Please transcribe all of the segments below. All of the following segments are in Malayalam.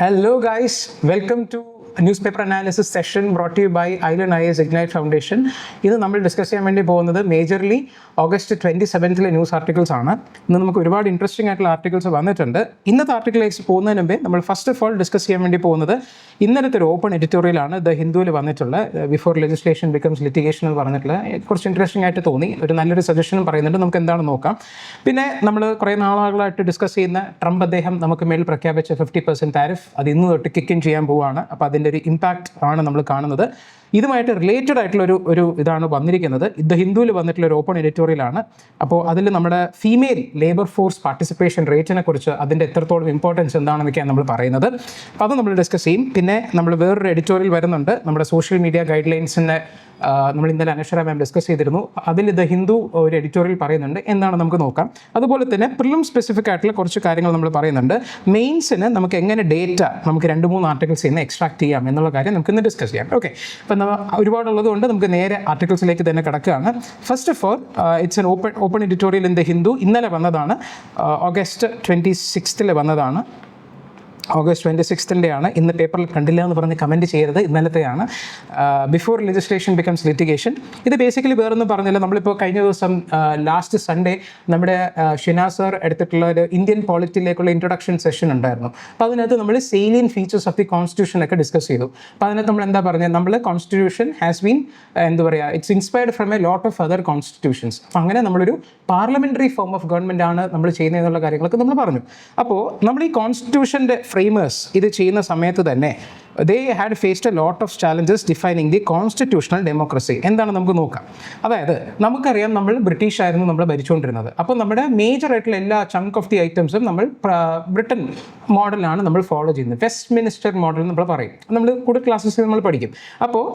Hello guys, welcome to a newspaper analysis session brought to you by Island IAS Ignite Foundation. ഇത് നമ്മൾ ഡിസ്കസ് ചെയ്യാൻ വേണ്ടി പോകുന്നത് മേജർലി ഓഗസ്റ്റ് 27 ന്യൂസ് ആർട്ടിക്കിൾസ് ആണ്. ഇന്ന് നമുക്ക് ഒരുപാട് ഇൻട്രസ്റ്റിംഗ് ആയിട്ടുള്ള ആർട്ടിക്കിൾസ് വന്നിട്ടുണ്ട്. ഇന്നത്തെ ആർട്ടിക്കിളിലേക്ക് പോകുന്നതിന് മുമ്പേ നമ്മൾ ഫസ്റ്റ് ഓഫ് ഓൾ ഡിസ്കസ് ചെയ്യാൻ വേണ്ടി പോകുന്നത് ഇന്നലത്തെ ഒരു ഓപ്പൺ എഡിറ്റോറിയലാണ് ദ ഹിന്ദുവിൽ വന്നിട്ടുള്ള ബിഫോർ ലെജിസ്ലേഷൻ ബിക്കംസ് ലിറ്റിഗേഷൻ എന്ന് പറഞ്ഞിട്ടുള്ള കുറച്ച് ഇൻട്രസ്റ്റിംഗ് ആയിട്ട് തോന്നി. ഒരു നല്ലൊരു സജഷനും പറയുന്നുണ്ട്, നമുക്ക് എന്താണെന്ന് നോക്കാം. പിന്നെ നമ്മൾ കുറേ നാളുകളായിട്ട് ഡിസ്കസ് ചെയ്യുന്ന ട്രംപ് അദ്ദേഹം നമുക്ക് മേൽ പ്രഖ്യാപിച്ച 50% താരിഫ് അത് ഇന്ന് തൊട്ട് കിക്ക് ഇൻ ചെയ്യാൻ പോവുകയാണ്. അപ്പോൾ അതിൻ്റെ ഒരു ഇമ്പാക്റ്റ് ആണ് നമ്മൾ കാണുന്നത്. ഇതുമായിട്ട് റിലേറ്റഡ് ആയിട്ടുള്ള ഒരു ഇതാണ് വന്നിരിക്കുന്നത്. ദ ഹിന്ദുവിൽ വന്നിട്ടുള്ള ഒരു ഓപ്പൺ എഡിറ്റോറിയലാണ്. അപ്പോൾ അതിൽ നമ്മുടെ ഫീമെയിൽ ലേബർ ഫോഴ്സ് പാർട്ടിസിപ്പേഷൻ റേറ്റിനെ കുറിച്ച് അതിൻ്റെ എത്രത്തോളം ഇമ്പോർട്ടൻസ് എന്താണെന്നൊക്കെയാണ് നമ്മൾ പറയുന്നത്. അപ്പോൾ അത് നമ്മൾ ഡിസ്കസ് ചെയ്യും. പിന്നെ നമ്മൾ വേറൊരു എഡിറ്റോറിയൽ വരുന്നുണ്ട്, നമ്മുടെ സോഷ്യൽ മീഡിയ ഗൈഡ് ലൈൻസിൻ്റെ നമ്മൾ ഇന്നലെ അനശ്വര മാം ഡിസ്കസ് ചെയ്തിരുന്നു. അതിൽ ദ ഹിന്ദു ഒരു എഡിറ്റോറിയൽ പറയുന്നുണ്ട്, എന്താണ് നമുക്ക് നോക്കാം. അതുപോലെ തന്നെ പ്രിലിം സ്പെസിഫിക് ആയിട്ടുള്ള കുറച്ച് കാര്യങ്ങൾ നമ്മൾ പറയുന്നുണ്ട്. മെയിൻസിന് നമുക്ക് എങ്ങനെ ഡേറ്റ നമുക്ക് 2-3 ആർട്ടിക്കിൾസ് ഇന്ന് എക്സ്ട്രാക്ട് ചെയ്യാം എന്നുള്ള കാര്യം നമുക്ക് ഇന്ന് ഡിസ്കസ് ചെയ്യാം. ഓക്കെ, അപ്പം ഒരുപാടുള്ളത് കൊണ്ട് നമുക്ക് നേരെ ആർട്ടിക്കിൾസിലേക്ക് തന്നെ കിടക്കുകയാണ്. First of all it's an open editorial in the Hindu. ഇന്നലെ വന്നതാണ്, ഓഗസ്റ്റ് 26 വന്നതാണ്. ഓഗസ്റ്റ് 26 ആണ്. ഇന്ന് പേപ്പറിൽ കണ്ടില്ല എന്ന് പറഞ്ഞ് കമൻറ്റ് ചെയ്യരുത്, ഇന്നലത്തെയാണ്. Before legislation becomes litigation. ഇത് ബേസിക്കലി വേറൊന്നും പറഞ്ഞില്ല. നമ്മളിപ്പോൾ കഴിഞ്ഞ ദിവസം ലാസ്റ്റ് സൺഡേ നമ്മുടെ ഷിനാസ് സർ എടുത്തിട്ടുള്ള ഒരു ഇന്ത്യൻ പോളിറ്റിയിലേക്കുള്ള ഇൻട്രൊഡക്ഷൻ സെഷൻ ഉണ്ടായിരുന്നു. അപ്പോൾ അതിനകത്ത് നമ്മൾ സെയിലിയൻ ഫീച്ചേഴ്സ് ഓഫ് ദി കോൺസ്റ്റിറ്റ്യൂഷൻ ഒക്കെ ഡിസ്കസ് ചെയ്തു. അപ്പോൾ അതിനകത്ത് നമ്മൾ എന്താ പറഞ്ഞത്, നമ്മൾ കോൺസ്റ്റിറ്റ്യൂഷൻ ഹാസ് ബീൻ എന്താ പറയുക, it's inspired from a lot of other constitutions. അപ്പോൾ അങ്ങനെ നമ്മളൊരു പാർലമെൻ്ററി ഫോം ഓഫ് ഗവൺമെൻറ് ആണ് നമ്മൾ ചെയ്യുന്നതെന്നുള്ള കാര്യങ്ങളൊക്കെ നമ്മൾ പറഞ്ഞു. അപ്പോൾ നമ്മൾ ഈ കോൺസ്റ്റിറ്റ്യൂഷൻ്റെ ഫ്രെയിമേഴ്സ് ഇത് ചെയ്യുന്ന സമയത്ത് തന്നെ they had faced a lot of challenges defining the constitutional democracy. എന്താണ് നമുക്ക് നോക്കാം. അതായത് നമുക്കറിയാം, നമ്മൾ ബ്രിട്ടീഷ് ആയിരുന്നു നമ്മൾ ഭരിച്ചുകൊണ്ടിരുന്നത്. അപ്പോൾ നമ്മുടെ മേജർ ആയിട്ടുള്ള എല്ലാ ചങ്ക് ഓഫ് ദി ഐറ്റംസും നമ്മൾ ബ്രിട്ടൻ മോഡലാണ് നമ്മൾ ഫോളോ ചെയ്യുന്നത്. വെസ്റ്റ് മിനിസ്റ്റർ മോഡൽ നമ്മൾ പറയും, നമ്മൾ കൂടുതൽ ക്ലാസ്സസ് നമ്മൾ പഠിക്കും. അപ്പോൾ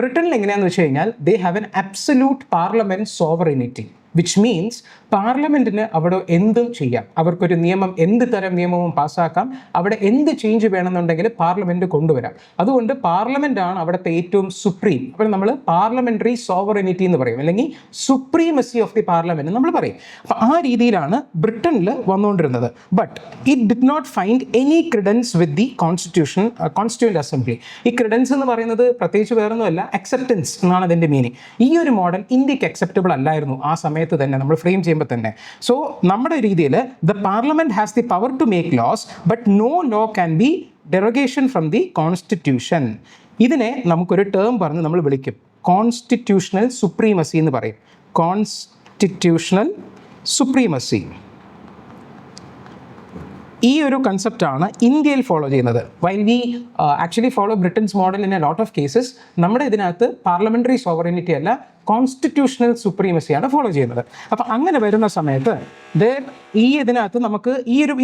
ബ്രിട്ടനിൽ എങ്ങനെയാണെന്ന് വെച്ച് കഴിഞ്ഞാൽ they have an absolute parliament sovereignty, which means പാർലമെൻറ്റിന് അവിടെ എന്തും ചെയ്യാം. അവർക്കൊരു നിയമം, എന്ത് തരം നിയമവും പാസ്സാക്കാം. അവിടെ എന്ത് ചേഞ്ച് വേണമെന്നുണ്ടെങ്കിൽ പാർലമെൻറ്റ് കൊണ്ടുവരാം. അതുകൊണ്ട് പാർലമെൻറ്റാണ് അവിടുത്തെ ഏറ്റവും സുപ്രീം. അപ്പോൾ നമ്മൾ പാർലമെൻ്ററി സോവറിനിറ്റി എന്ന് പറയും, അല്ലെങ്കിൽ സുപ്രീമസി ഓഫ് ദി പാർലമെൻറ്റ് നമ്മൾ പറയും. അപ്പോൾ ആ രീതിയിലാണ് ബ്രിട്ടനിൽ വന്നുകൊണ്ടിരുന്നത്. But it did not find any credence with the constituent assembly. ഈ ക്രിഡൻസ് എന്ന് പറയുന്നത് പ്രത്യേകിച്ച് വേറൊന്നുമല്ല, അക്സെപ്റ്റൻസ് എന്നാണ് അതിൻ്റെ മീനിങ്. ഈ ഒരു മോഡൽ ഇന്ത്യക്ക് അക്സെപ്റ്റബിൾ അല്ലായിരുന്നു ആ സമയത്ത് തന്നെ, നമ്മൾ ഫ്രെയിം ചെയ്യുമ്പോൾ തന്നെ. സോ നമ്മുടെ രീതിയിൽ the parliament has the power to make laws, but no law can be derogation from the constitution. ഇതിനെ നമുക്കൊരു ടേം പറഞ്ഞ് നമ്മൾ വിളിക്കും, കോൺസ്റ്റിറ്റ്യൂഷണൽ സുപ്രീമസി എന്ന് പറയും. കോൺസ്റ്റിറ്റ്യൂഷണൽ സുപ്രീമസി, ഈ ഒരു കൺസെപ്റ്റാണ് ഇന്ത്യയിൽ ഫോളോ ചെയ്യുന്നത്. While we actually follow Britain's model in a lot of cases, നമ്മുടെ ഇതിനകത്ത് പാർലമെൻ്ററി സോവറിനിറ്റി അല്ല, കോൺസ്റ്റിറ്റ്യൂഷണൽ സുപ്രീമസിയാണ് ഫോളോ ചെയ്യുന്നത്. അപ്പം അങ്ങനെ വരുന്ന സമയത്ത് ഈ ഇതിനകത്ത് നമുക്ക്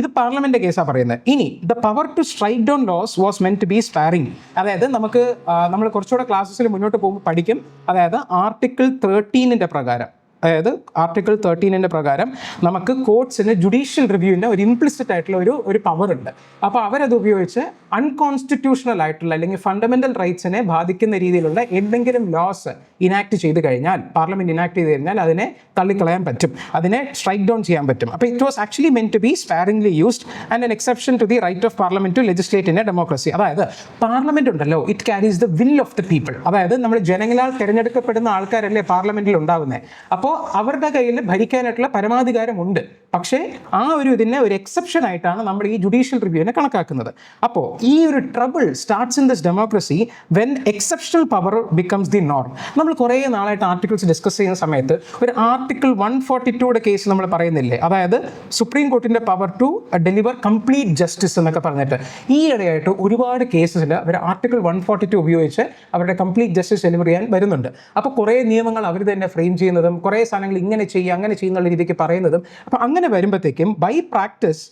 ഇത് പാർലമെൻറ്റ് കേസാണ് പറയുന്നത്. ഇനി the power to strike down laws was meant to be sparing. അതായത് നമ്മൾ കുറച്ചുകൂടെ ക്ലാസ്സസിൽ മുന്നോട്ട് പോകുമ്പോൾ പഠിക്കും. അതായത് ആർട്ടിക്കിൾ 13 പ്രകാരം, അതായത് ആർട്ടിക്കിൾ 13 പ്രകാരം നമുക്ക് കോർട്സിന് ജുഡീഷ്യൽ റിവ്യൂവിൻ്റെ ഒരു ഇംപ്ലിസിറ്റ് ആയിട്ടുള്ള ഒരു പവർ ഉണ്ട്. അപ്പോൾ അവരത് ഉപയോഗിച്ച് അൺകോൺസ്റ്റിറ്റ്യൂഷണൽ ആയിട്ടുള്ള അല്ലെങ്കിൽ ഫണ്ടമെൻ്റൽ റൈറ്റ്സിനെ ബാധിക്കുന്ന രീതിയിലുള്ള എന്തെങ്കിലും ലോസ് ഇനാക്ട് ചെയ്ത് കഴിഞ്ഞാൽ, പാർലമെൻറ്റ് ഇനാക്ട് ചെയ്ത് കഴിഞ്ഞാൽ അതിനെ തള്ളിക്കളയാൻ പറ്റും, അതിനെ സ്ട്രൈക്ക് ഡൗൺ ചെയ്യാൻ പറ്റും. അപ്പോൾ it was actually meant to be sparingly used and an exception to the right of parliament to legislate in a democracy. അതായത് പാർലമെൻറ്റ് ഉണ്ടല്ലോ, it carries the will of the people. അതായത് നമ്മൾ ജനങ്ങളാൽ തിരഞ്ഞെടുക്കപ്പെടുന്ന ആൾക്കാരല്ലേ പാർലമെൻറ്റിൽ ഉണ്ടാകുന്നത്. അപ്പോൾ അവരുടെ കയ്യിൽ ഭരിക്കാനായിട്ടുള്ള പരമാധികാരമുണ്ട്. പക്ഷേ ആ ഇതിനെ ഒരു എക്സെപ്ഷൻ ആയിട്ടാണ് നമ്മൾ ഈ ജുഡീഷ്യൽ റിവ്യൂവിനെ കണക്കാക്കുന്നത്. അപ്പോൾ ഈ ഒരു trouble starts in this democracy when exceptional power becomes the norm. നമ്മൾ കുറേ നാളായിട്ട് ആർട്ടിക്കിൾസ് ഡിസ്കസ് ചെയ്യുന്ന സമയത്ത് ഒരു ആർട്ടിക്കിൾ 142 കേസ് നമ്മൾ പറയുന്നില്ലേ, അതായത് സുപ്രീം കോർട്ടിൻ്റെ power to deliver complete justice എന്നൊക്കെ പറഞ്ഞിട്ട് ഈ ഇടയായിട്ട് ഒരുപാട് കേസസിൽ അവർ ആർട്ടിക്കിൾ 142 ഉപയോഗിച്ച് അവരുടെ കംപ്ലീറ്റ് ജസ്റ്റിസ് ഡെലിവർ ചെയ്യാൻ വരുന്നുണ്ട്. അപ്പോൾ കുറേ നിയമങ്ങൾ അവർ തന്നെ ഫ്രെയിം ചെയ്യുന്നതും കുറേ സാധനങ്ങൾ ഇങ്ങനെ ചെയ്യുക അങ്ങനെ ചെയ്യുന്നുള്ള രീതിക്ക് പറയുന്നതും. അപ്പോൾ അങ്ങനെ വരുമ്പോഴത്തേക്കും by practice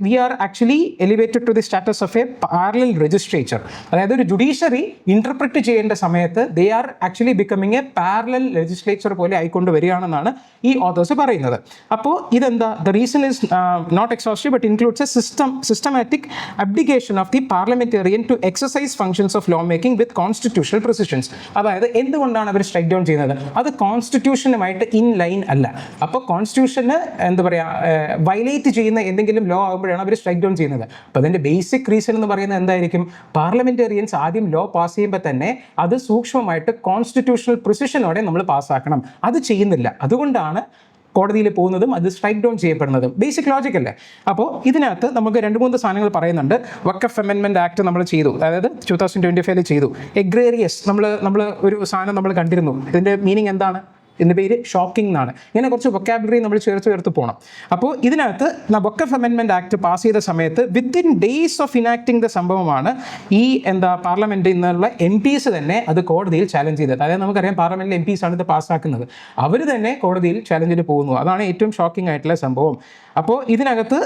we are actually elevated to the status of a parallel legislature. അതായത് ഒരു ജുഡീഷ്യറി ഇന്റർപ്രറ്റ് ചെയ്യേണ്ട സമയത്ത് they are actually becoming a parallel legislature പോലെ ആയിക്കൊണ്ട് വരികയാണെന്നാണ് ഈ ഓതേഴ്സ് പറയുന്നത്. അപ്പോൾ ഇതെന്താ, the reason is not exhaustive but includes a systematic abdication of the parliamentarian to exercise functions of law making with constitutional precisions. അതായത് എന്തുകൊണ്ടാണ് അവർ സ്ട്രൈക്ക് ഡൗൺ ചെയ്യുന്നത്, അത് കോൺസ്റ്റിറ്റ്യൂഷനുമായിട്ട് ഇൻ ലൈൻ അല്ല. അപ്പോൾ കോൺസ്റ്റിറ്റ്യൂഷന് എന്താ പറയുക വയലേറ്റ് ചെയ്യുന്ന എന്തെങ്കിലും ലോ ആകുമ്പോഴാണ് അവർ സ്ട്രൈക്ക് ഡൗൺ ചെയ്യുന്നത്. അപ്പോൾ അതിൻ്റെ ബേസിക് റീസൺ എന്ന് പറയുന്നത് എന്തായിരിക്കും? പാർലമെന്റേറിയൻസ് ആദ്യം ലോ പാസ് ചെയ്യുമ്പോൾ തന്നെ അത് സൂക്ഷ്മമായിട്ട് കോൺസ്റ്റിറ്റ്യൂഷണൽ പ്രിസിഷനോടെ നമ്മൾ പാസ്സാക്കണം. അത് ചെയ്യുന്നില്ല. അതുകൊണ്ടാണ് കോടതിയിൽ പോകുന്നതും അത് സ്ട്രൈക്ക് ഡൗൺ ചെയ്യപ്പെടുന്നതും. ബേസിക് ലോജിക് അല്ലേ? അപ്പോൾ ഇതിനകത്ത് നമുക്ക് 2-3 സാധനങ്ങൾ പറയുന്നുണ്ട്. വഖഫ് അമെൻമെൻറ്റ് ആക്ട് നമ്മൾ ചെയ്തു, അതായത് 2025 ചെയ്തു. എഗ്രേറിയസ് നമ്മൾ ഒരു സാധനം നമ്മൾ കണ്ടിരുന്നു. ഇതിൻ്റെ മീനിങ് എന്താണ്? ഇതിൻ്റെ പേര് ഷോക്കിംഗ് എന്നാണ്. ഇങ്ങനെ കുറച്ച് വൊക്കാബുലറി നമ്മൾ ചേർത്ത് പോകണം. അപ്പോൾ ഇതിനകത്ത് വഖഫ് അമെൻമെൻറ്റ് ആക്ട് പാസ് ചെയ്ത സമയത്ത് within days of enacting the സംഭവമാണ് ഈ പാർലമെൻറ്റിൽ നിന്നുള്ള MPs തന്നെ അത് കോടതിയിൽ ചാലഞ്ച് ചെയ്തത്. അതായത് നമുക്കറിയാം പാർലമെൻറ്റിലെ MPs ആണ് ഇത് പാസ്സാക്കുന്നത്. അവർ തന്നെ കോടതിയിൽ ചാലഞ്ചിന് പോകുന്നു. അതാണ് ഏറ്റവും ഷോക്കിംഗ് ആയിട്ടുള്ള സംഭവം. അപ്പോൾ ഇതിനകത്ത്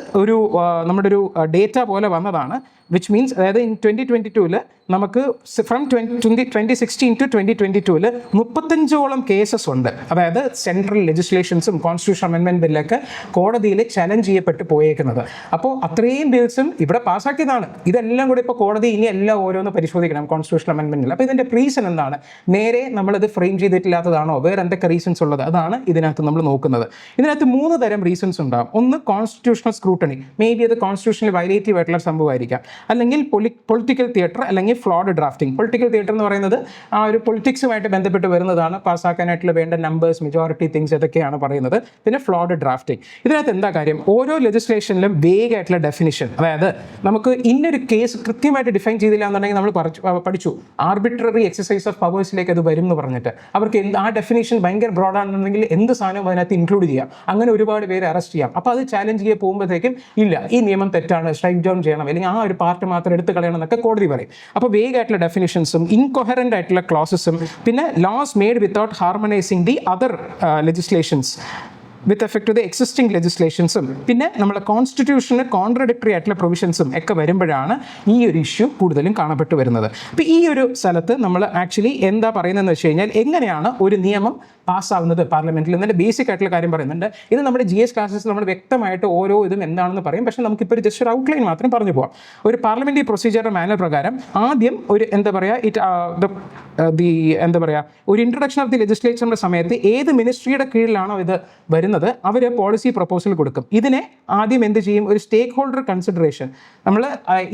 നമ്മുടെ ഒരു ഡേറ്റ പോലെ വന്നതാണ്. വിച്ച് മീൻസ് അതായത് ഇൻ 2022 നമുക്ക് ഫ്രം 2016 to 2022 35ഓളം കേസസ് ഉണ്ട്. അതായത് സെൻട്രൽ ലെജിസ്ലേഷൻസും കോൺസ്റ്റിറ്റ്യൂഷൻ അമെൻമെൻറ്റ് ബില്ലൊക്കെ കോടതിയിൽ ചലഞ്ച് ചെയ്യപ്പെട്ട് പോയേക്കുന്നത്. അപ്പോൾ അത്രയും ബിൽസും ഇവിടെ പാസ്സാക്കിയതാണ്. ഇതെല്ലാം കൂടി ഇപ്പോൾ കോടതി ഇനി എല്ലാം ഓരോന്ന് പരിശോധിക്കണം കോൺസ്റ്റിറ്റ്യൂഷൻ അമെൻമെൻറ്റിൽ. അപ്പോൾ ഇതിൻ്റെ റീസൺ എന്താണ്? നേരെ നമ്മളത് ഫ്രെയിം ചെയ്തിട്ടില്ലാത്തതാണോ? വേറെ എന്തൊക്കെ റീസൺസ് ഉള്ളത്? അതാണ് ഇതിനകത്ത് നമ്മൾ നോക്കുന്നത്. ഇതിനകത്ത് 3 തരം റീസൺസ് ഉണ്ടാകും. ഒന്ന് കോൺസ്റ്റിറ്റ്യൂഷണൽ സ്ക്രൂട്ടണി. മേ ബി അത് കോൺസ്റ്റിറ്റ്യൂഷണൽ വയലേറ്റീവ് ആയിട്ടുള്ള സംഭവമായിരിക്കാം. അല്ലെങ്കിൽ പൊളിറ്റിക്കൽ തിയേറ്റർ, അല്ലെങ്കിൽ ഫ്ലോഡ് ഡ്രാഫ്റ്റിംഗ്. പൊളിറ്റിക്കൽ തിയേറ്റർ എന്ന് പറയുന്നത് ആ ഒരു പൊളിറ്റിക്സുമായിട്ട് ബന്ധപ്പെട്ട് വരുന്നതാണ്. പാസ്സാക്കാനായിട്ടുള്ള വേണ്ട നമ്പേഴ്സ്, മെജോറിറ്റി തിങ്സ് ഇതൊക്കെയാണ് പറയുന്നത്. പിന്നെ ഫ്ലോഡ് ഡ്രാഫ്റ്റിംഗ്. ഇതിനകത്ത് എന്താ കാര്യം? ഓരോ ലെജിസ്ലേഷനിലും വേഗമായിട്ടുള്ള ഡെഫിനിഷൻ, അതായത് നമുക്ക് ഇന്നൊരു കേസ് കൃത്യമായിട്ട് ഡിഫൈൻ ചെയ്തില്ല എന്നുണ്ടെങ്കിൽ നമ്മൾ പഠിച്ചു ആർബിട്രറി എക്സസൈസ് ഓഫ് പവേഴ്സിലേക്ക് അത് വരും എന്ന് പറഞ്ഞിട്ട്. അവർക്ക് ആ ഡെഫിനിഷൻ ഭയങ്കര ബ്രോഡാണെന്നുണ്ടെങ്കിൽ എന്ത് സാധനവും അതിനകത്ത് ഇൻക്ലൂഡ് ചെയ്യാം. അങ്ങനെ ഒരുപാട് പേര് അറസ്റ്റ് ചെയ്യാം. അപ്പോൾ അത് ചാലഞ്ച് ചെയ്യാൻ പോകുമ്പോഴത്തേക്കും ഇല്ല, ഈ നിയമം തെറ്റാണ്, സ്ട്രൈക്ക് ഡൗൺ ചെയ്യണം, അല്ലെങ്കിൽ ആ ഒരു പാർട്ട് മാത്രം എടുത്ത് കളയണം എന്നൊക്കെ കോടതി പറയും. അപ്പോൾ വേഗമായിട്ടുള്ള ഡെഫിനിഷൻസും ഇൻകൊഹറൻ്റ് ആയിട്ടുള്ള ക്ലോസസും പിന്നെ laws made without harmonising the other legislations with effect to the existing ലെജിസ്ലേഷൻസും പിന്നെ നമ്മുടെ കോൺസ്റ്റിറ്റ്യൂഷന് കോൺട്രഡിക്ടറി ആയിട്ടുള്ള പ്രൊവിഷൻസും ഒക്കെ വരുമ്പോഴാണ് ഈ ഒരു ഇഷ്യൂ കൂടുതലും കാണപ്പെട്ടു വരുന്നത്. അപ്പോൾ ഈ ഒരു സ്ഥലത്ത് നമ്മൾ ആക്ച്വലി എന്താ പറയുന്നതെന്ന് വെച്ച് കഴിഞ്ഞാൽ എങ്ങനെയാണ് ഒരു നിയമം പാസ്സാവുന്നത് പാർലമെൻറ്റിൽ എന്നതിൻ്റെ ബേസിക് ആയിട്ടുള്ള കാര്യം പറയുന്നുണ്ട്. ഇത് നമ്മുടെ GS ക്ലാസ്സസ് നമ്മൾ വ്യക്തമായിട്ട് ഓരോ ഇതും എന്താണെന്ന് പറയും. പക്ഷേ നമുക്കിപ്പോൾ ജസ്റ്റ് ഒരു ഔട്ട്ലൈൻ മാത്രം പറഞ്ഞു പോകാം. ഒരു പാർലമെൻ്ററി പ്രൊസീജിയർ മാനർ പ്രകാരം ആദ്യം ഒരു ഒരു ഇൻട്രൊഡക്ഷൻ ഓഫ് ദി ലെജിസ്ലേച്ചറിൻ്റെ സമയത്ത് ഏത് മിനിസ്ട്രിയുടെ കീഴിലാണോ ഇത് വരുന്നത് അവർ പോളിസി പ്രപ്പോസൽ കൊടുക്കും. ഇതിനെ ആദ്യം എന്ത് ചെയ്യും? ഒരു സ്റ്റേക്ക് ഹോൾഡർ കൺസിഡറേഷൻ. നമ്മൾ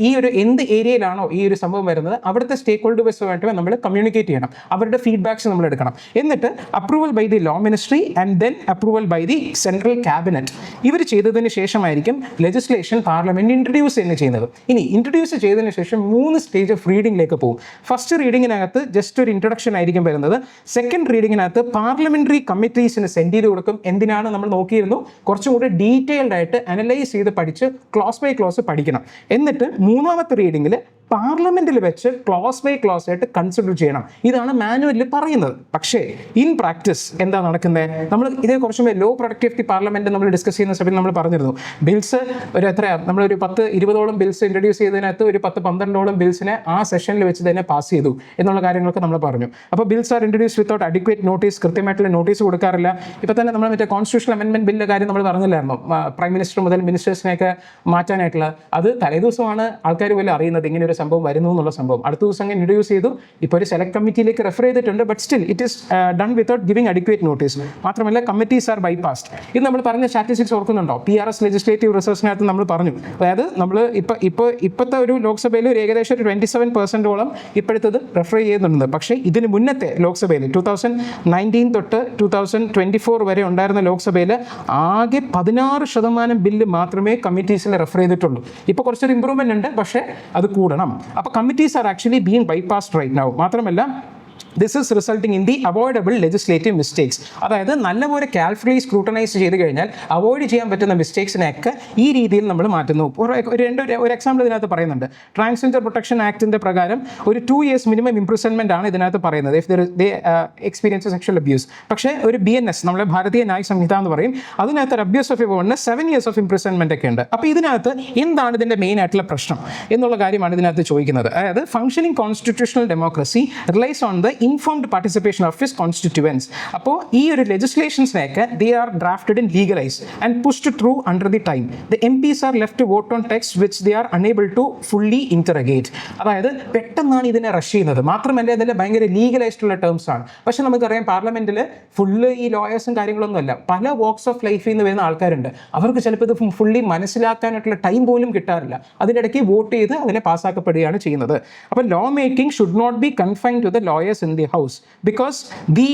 ഈ ഒരു എന്ത് ഏരിയയിലാണോ ഈ ഒരു സംഭവം വരുന്നത് അവിടുത്തെ സ്റ്റേക്ക് ഹോൾഡേഴ്സുമായിട്ട് നമ്മൾ കമ്മ്യൂണിക്കേറ്റ് ചെയ്യണം. അവരുടെ ഫീഡ്ബാക്സ് നമ്മൾ എടുക്കണം. എന്നിട്ട് approval by the law ministry and then approval by the central cabinet. ഇവർ ചെയ്തതിന് ശേഷമായിരിക്കും ലെജിസ്ലേഷൻ പാർലമെൻറ്റ് ഇൻട്രൊഡ്യൂസ് തന്നെ ചെയ്യുന്നത്. ഇനി ഇൻട്രൊഡ്യൂസ് ചെയ്തതിന് ശേഷം 3 സ്റ്റേജ് ഓഫ് റീഡിങ്ങിലേക്ക് പോകും. ഫസ്റ്റ് റീഡിങ്ങിനകത്ത് ജസ്റ്റ് ഒരു ഇൻട്രൊഡക്ഷൻ ആയിരിക്കും വരുന്നത്. സെക്കൻഡ് റീഡിങ്ങിനകത്ത് പാർലമെൻ്ററി കമ്മിറ്റീസിന് സെൻഡ് ചെയ്ത് കൊടുക്കും. എന്തിനാണ് നമ്മൾ നോക്കിയിരുന്നു? കുറച്ചും കൂടി ഡീറ്റെയിൽഡ് ആയിട്ട് അനലൈസ് ചെയ്ത് പഠിച്ച് ക്ലോസ് ബൈ ക്ലോസ് പഠിക്കണം. എന്നിട്ട് 3ാമത്തെ റീഡിങ്ങിൽ പാർലമെൻറ്റിൽ വെച്ച് ക്ലോസ് ബൈ ക്ലോസ് ആയിട്ട് കൺസിഡർ ചെയ്യണം. ഇതാണ് മാനുവലിൽ പറയുന്നത്. പക്ഷേ ഇൻ പ്രാക്ടീസ് എന്താ നടക്കുന്നത്? നമ്മൾ ഇതേ കുറച്ചും ലോ പ്രൊഡക്ടിവിറ്റി പാർലമെൻറ്റ് നമ്മൾ ഡിസ്കസ് ചെയ്യുന്ന സമയത്ത് നമ്മൾ പറഞ്ഞിരുന്നു ബിൽസ് നമ്മളൊരു 10-20ഓളം ബിൽസ് ഇൻട്രൊഡ്യൂസ് ചെയ്തതിനകത്ത് ഒരു 10-12ഓളം ബിൽസിനെ ആ സെഷനിൽ വെച്ച് തന്നെ പാസ് ചെയ്തു എന്നുള്ള കാര്യങ്ങളൊക്കെ നമ്മൾ പറഞ്ഞു. അപ്പോൾ bills are introduce without adequate notice. കൃത്യമായിട്ടുള്ള നോട്ടീസ് കൊടുക്കാറില്ല. ഇപ്പോൾ തന്നെ നമ്മൾ മറ്റേ കോൺസ്റ്റിറ്റ്യൂഷണൽ അമെൻമെൻറ്റ് ബില്ലിൻ്റെ കാര്യം നമ്മൾ പറഞ്ഞില്ലായിരുന്നു. പ്രൈം മിനിസ്റ്റർ മുതൽ മിനിസ്റ്റേഴ്സിനെയൊക്കെ മാറ്റാനായിട്ടുള്ള അത് തലേദിവസമാണ് ആൾക്കാർ പോലും അറിയുന്നത് ഇങ്ങനെ ഒരു സംഭവം വരുന്നു എന്നുള്ള സംഭവം. അടുത്ത ദിവസം അങ്ങനെ ഇൻട്രൊഡ്യൂസ് ചെയ്തു. ഇപ്പോൾ ഒരു സെലക്ട് കമ്മിറ്റിയിലേക്ക് റെഫർ ചെയ്തിട്ടുണ്ട്. But still it is done without giving adequate notice. മാത്രമല്ല കമ്മിറ്റീസ് ആർ ബൈപാസ്ഡ്. ഇത് നമ്മൾ പറഞ്ഞ സ്റ്റാറ്റിസ്റ്റിക്സ് ഓർക്കുന്നുണ്ടോ? PRS ലെജിസ്ലേറ്റീവ് റിസർച്ചിനകത്ത് നമ്മൾ പറഞ്ഞു. അതായത് നമ്മൾ ഇപ്പോഴത്തെ ഒരു ലോക്സഭയിൽ ഒരു ഏകദേശം ഒരു 27% ഇപ്പോഴത്തത് റെഫർ ചെയ്യുന്നുണ്ട്. പക്ഷേ ഇതിന് മുന്നത്തെ ലോക്സഭയിൽ 2019 തൊട്ട് 2024 വരെ ഉണ്ടായിരുന്ന ലോക്സഭയിൽ ആകെ 16% ബില്ല് മാത്രമേ കമ്മിറ്റീസിൽ റെഫർ ചെയ്തിട്ടുള്ളൂ. ഇപ്പോൾ കുറച്ചൊരു ഇമ്പ്രൂവ്മെൻ്റ് ഉണ്ട്. പക്ഷേ അത് കൂടണം. അപ്പോൾ committees are actually being bypassed right now. മാത്രമല്ല this is resulting in the avoidable legislative mistakes. അതായത് നല്ലപോലെ കാൽഫുള്ളി സ്ക്രൂട്ടനൈസ് ചെയ്ത് കഴിഞ്ഞാൽ അവോയ്ഡ് ചെയ്യാൻ പറ്റുന്ന മിസ്റ്റേക്സിനെയൊക്കെ ഈ രീതിയിൽ നമ്മൾ മാറ്റുന്നു. ഒരു എക്സാമ്പിൾ ഇതിനകത്ത് പറയുന്നുണ്ട്. ട്രാൻസ്ജെൻഡർ പ്രൊട്ടക്ഷൻ ആക്ടിൻ്റെ പ്രകാരം ഒരു 2 years മിനിമം ഇംപ്രിസൺമെൻ്റ് ആണ് ഇതിനകത്ത് പറയുന്നത് if they experience sexual abuse. പക്ഷേ ഒരു BNS നമ്മളെ ഭാരതീയ ന്യായ സംഹിത എന്ന് പറയും. അതിനകത്ത് ഒരു abuse of a woman 7 years of imprisonment ഒക്കെ ഉണ്ട്. അപ്പോൾ ഇതിനകത്ത് എന്താണ് ഇതിൻ്റെ മെയിൻ ആയിട്ടുള്ള പ്രശ്നം എന്നുള്ള കാര്യമാണ് ഇതിനകത്ത് ചോദിക്കുന്നത്. അതായത് functioning constitutional democracy relies on the the informed participation of his constituents. അപ്പോൾ ഈ ഒരു ലെജിസ്ലേഷൻസിനെയൊക്കെ they are drafted in legalese and pushed through under the time. The MPs are left to vote on text which they are unable to fully interrogate. അതായത് പെട്ടെന്നാണ് ഇതിനെ റഷ് ചെയ്യുന്നത്. മാത്രമല്ല ഇതിൽ ഭയങ്കര ലീഗലൈസ്ഡുള്ള ടേംസ് ആണ്. പക്ഷെ നമുക്കറിയാം പാർലമെന്റിൽ ഫുള്ള് ഈ ലോയേഴ്സും കാര്യങ്ങളൊന്നുമല്ല, പല വോക്സ് ഓഫ് ലൈഫിൽ നിന്ന് വരുന്ന ആൾക്കാരുണ്ട്. അവർക്ക് ചിലപ്പോൾ ഇത് ഫുള്ളി മനസ്സിലാക്കാനായിട്ടുള്ള ടൈം പോലും കിട്ടാറില്ല. അതിനിടയ്ക്ക് വോട്ട് ചെയ്ത് അതിനെ പാസ്സാക്കപ്പെടുകയാണ് ചെയ്യുന്നത്. അപ്പോൾ law making should not be confined to the lawyers in the house because the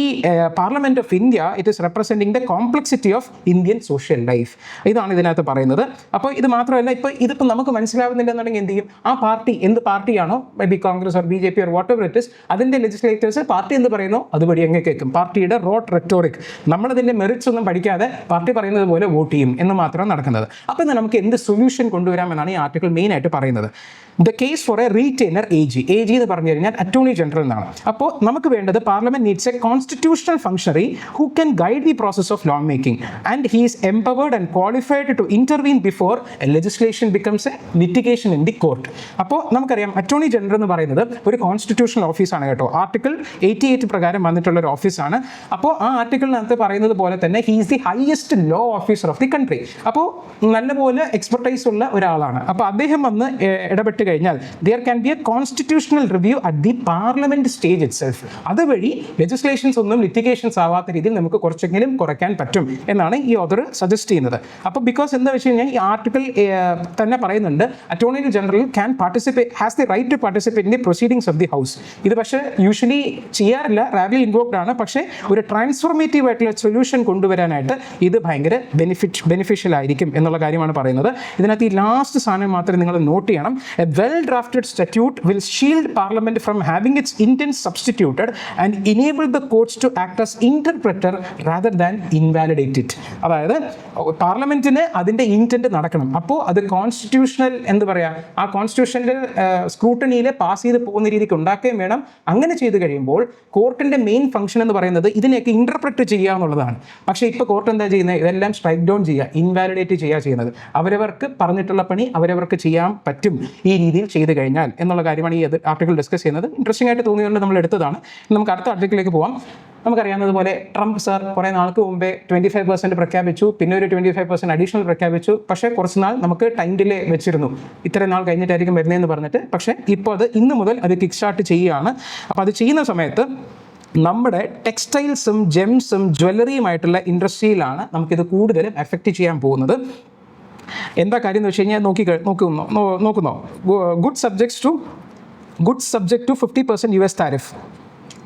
parliament of India it is representing the complexity of Indian social life. ഇതാണ് ഇതിനകത്ത് പറയുന്നത്. അപ്പോൾ ഇത് മാത്രമല്ല, ഇതിപ്പോൾ നമുക്ക് മനസ്സിലാവുന്നില്ല എന്നുണ്ടെങ്കിൽ എന്ത് ചെയ്യും? ആ പാർട്ടി എന്ത് പാർട്ടിയാണോ, may be Congress or BJP or whatever it is, അതിൻ്റെ ലെജിസ്ലേറ്റേഴ്സ് പാർട്ടി എന്ത് പറയുന്നോ അതുപടി എങ്ങനെ കേൾക്കും. പാർട്ടിയുടെ റോട്ട് റെറ്റോറിക്, നമ്മളതിൻ്റെ മെറിറ്റ്സ് ഒന്നും പഠിക്കാതെ പാർട്ടി പറയുന്നത് പോലെ വോട്ട് ചെയ്യും എന്ന് മാത്രമാണ് നടക്കുന്നത്. അപ്പോൾ എന്നാൽ നമുക്ക് എന്ത് സൊല്യൂഷൻ കൊണ്ടുവരാമെന്നാണ് ഈ ആർട്ടിക്കിൾ മെയിനായിട്ട് പറയുന്നത്. The case for a retainer AG എന്ന് പറഞ്ഞു കഴിഞ്ഞാൽ അറ്റോർണി ജനറൽ എന്നാണ്. അപ്പോൾ നമുക്ക് വേണ്ടത് parliament needs a constitutional functionary who can guide the process of law making and he is empowered and qualified to intervene before a legislation becomes a litigation in the court. അപ്പോൾ നമുക്കറിയാം അറ്റോർണി ജനറൽ എന്ന് പറയുന്നത് ഒരു കോൺസ്റ്റിറ്റ്യൂഷണൽ ഓഫീസാണ് കേട്ടോ. ആർട്ടിക്കിൾ 88 പ്രകാരം വന്നിട്ടുള്ള ഒരു ഓഫീസാണ്. അപ്പോൾ ആ ആർട്ടിക്കിളിനകത്ത് പറയുന്നത് പോലെ തന്നെ he is the highest law officer of the country. അപ്പോൾ നല്ലപോലെ എക്സ്പെർട്ടൈസ് ഉള്ള ഒരാളാണ്. അപ്പോൾ അദ്ദേഹം വന്ന് ഇടപെട്ട് കഴിഞ്ഞാൽ there can be a constitutional review at the parliament stage itself. അതുവഴി ലെജിസ്ലേഷൻസ് ഒന്നും ലിറ്റിഗേഷൻസ് ആവാത്ത രീതിയിൽ നമുക്ക് കുറച്ചെങ്കിലും കുറയ്ക്കാൻ പറ്റും എന്നാണ് ഈ ഓതർ സജസ്റ്റ് ചെയ്യുന്നത്. അപ്പോൾ ബിക്കോസ് എന്താ വെച്ച് കഴിഞ്ഞാൽ ഈ ആർട്ടിക്കിൾ തന്നെ പറയുന്നുണ്ട് attorney general can participate, has the right to participate in the proceedings of the house. ഇത് പക്ഷേ യൂഷ്വലി ചെയ്യാറില്ല, റാവലി ഇൻവോക്ഡ് ആണ്. പക്ഷേ ഒരു ട്രാൻസ്ഫോർമേറ്റീവ് ആയിട്ടുള്ള സൊല്യൂഷൻ കൊണ്ടുവരാനായിട്ട് ഇത് ഭയങ്കര ബെനിഫിഷ്യൽ ആയിരിക്കും എന്നുള്ള കാര്യമാണ് പറയുന്നത്. ഇതിനകത്ത് ഈ ലാസ്റ്റ് സാധനം മാത്രമേ നിങ്ങൾ നോട്ട് ചെയ്യണം. well-drafted statute will shield Parliament from having its intent substituted and enable the courts to act as interpreter rather than invalidate it. അതായത് പാർലമെന്റിന് അതിൻ്റെ ഇൻറ്റൻറ്റ് നടക്കണം. അപ്പോൾ അത് കോൺസ്റ്റിറ്റ്യൂഷണൽ എന്ത് പറയുക, ആ കോൺസ്റ്റിറ്റ്യൂഷൻ്റെ സ്ക്രൂട്ടണിയിൽ പാസ് ചെയ്ത് പോകുന്ന രീതിക്ക് ഉണ്ടാക്കുകയും വേണം. അങ്ങനെ ചെയ്ത് കഴിയുമ്പോൾ കോർട്ടിൻ്റെ മെയിൻ ഫംഗ്ഷൻ എന്ന് പറയുന്നത് ഇതിനെയൊക്കെ ഇൻ്റർപ്രറ്റ് ചെയ്യുക എന്നുള്ളതാണ്. പക്ഷേ ഇപ്പോൾ കോർട്ട് എന്താ ചെയ്യുന്നത്? ഇതെല്ലാം സ്ട്രൈക്ക് ഡൗൺ ചെയ്യുക, ഇൻവാലിഡേറ്റ് ചെയ്യുക ചെയ്യുന്നത്. അവരവർക്ക് പറഞ്ഞിട്ടുള്ള പണി അവരവർക്ക് ചെയ്യാൻ പറ്റും ഈ രീതിയിൽ ചെയ്ത് കഴിഞ്ഞാൽ എന്നുള്ള കാര്യമാണ് ഈ ആർട്ടിക്കിൾ ഡിസ്കസ് ചെയ്യുന്നത്. ഇൻട്രസ്റ്റിംഗ് ആയിട്ട് തോന്നിയതുകൊണ്ട് നമ്മൾ എടുത്തതാണ്. നമുക്ക് അടുത്ത ആർട്ടിക്കിളിലേക്ക് പോകാം. നമുക്കറിയാവുന്നതുപോലെ ട്രംപ് സാർ കുറേ നാൾക്ക് മുമ്പേ 25% പ്രഖ്യാപിച്ചു, പിന്നെ ഒരു 25% അഡീഷണൽ പ്രഖ്യാപിച്ചു. പക്ഷേ കുറച്ച് നാൾ നമുക്ക് ടൈം ഡിലേ വെച്ചിരുന്നു, ഇത്രയും നാൾ കഴിഞ്ഞിട്ടായിരിക്കും വരുന്നതെന്ന് പറഞ്ഞിട്ട്. പക്ഷേ ഇപ്പോൾ അത് ഇന്ന് മുതൽ അത് കിക്ക് സ്റ്റാർട്ട് ചെയ്യുകയാണ്. അപ്പോൾ അത് ചെയ്യുന്ന സമയത്ത് നമ്മുടെ ടെക്സ്റ്റൈൽസും ജെംസും ജ്വല്ലറിയുമായിട്ടുള്ള ഇൻഡസ്ട്രിയിലാണ് നമുക്കിത് കൂടുതലും എഫക്റ്റ് ചെയ്യാൻ പോകുന്നത്. എന്താ കാര്യം എന്ന് വെച്ച് കഴിഞ്ഞാൽ നോക്കുന്നോ good subject to 50% US tariff.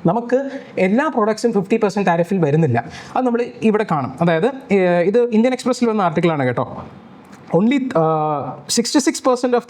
നമുക്ക് എല്ലാ പ്രോഡക്ട്സും 50% താരിഫിൽ വരുന്നില്ല. അത് നമ്മൾ ഇവിടെ കാണും. അതായത് ഇത് ഇന്ത്യൻ എക്സ്പ്രസ്സിൽ വന്ന ആർട്ടിക്കിളാണ് കേട്ടോ. Only 66% of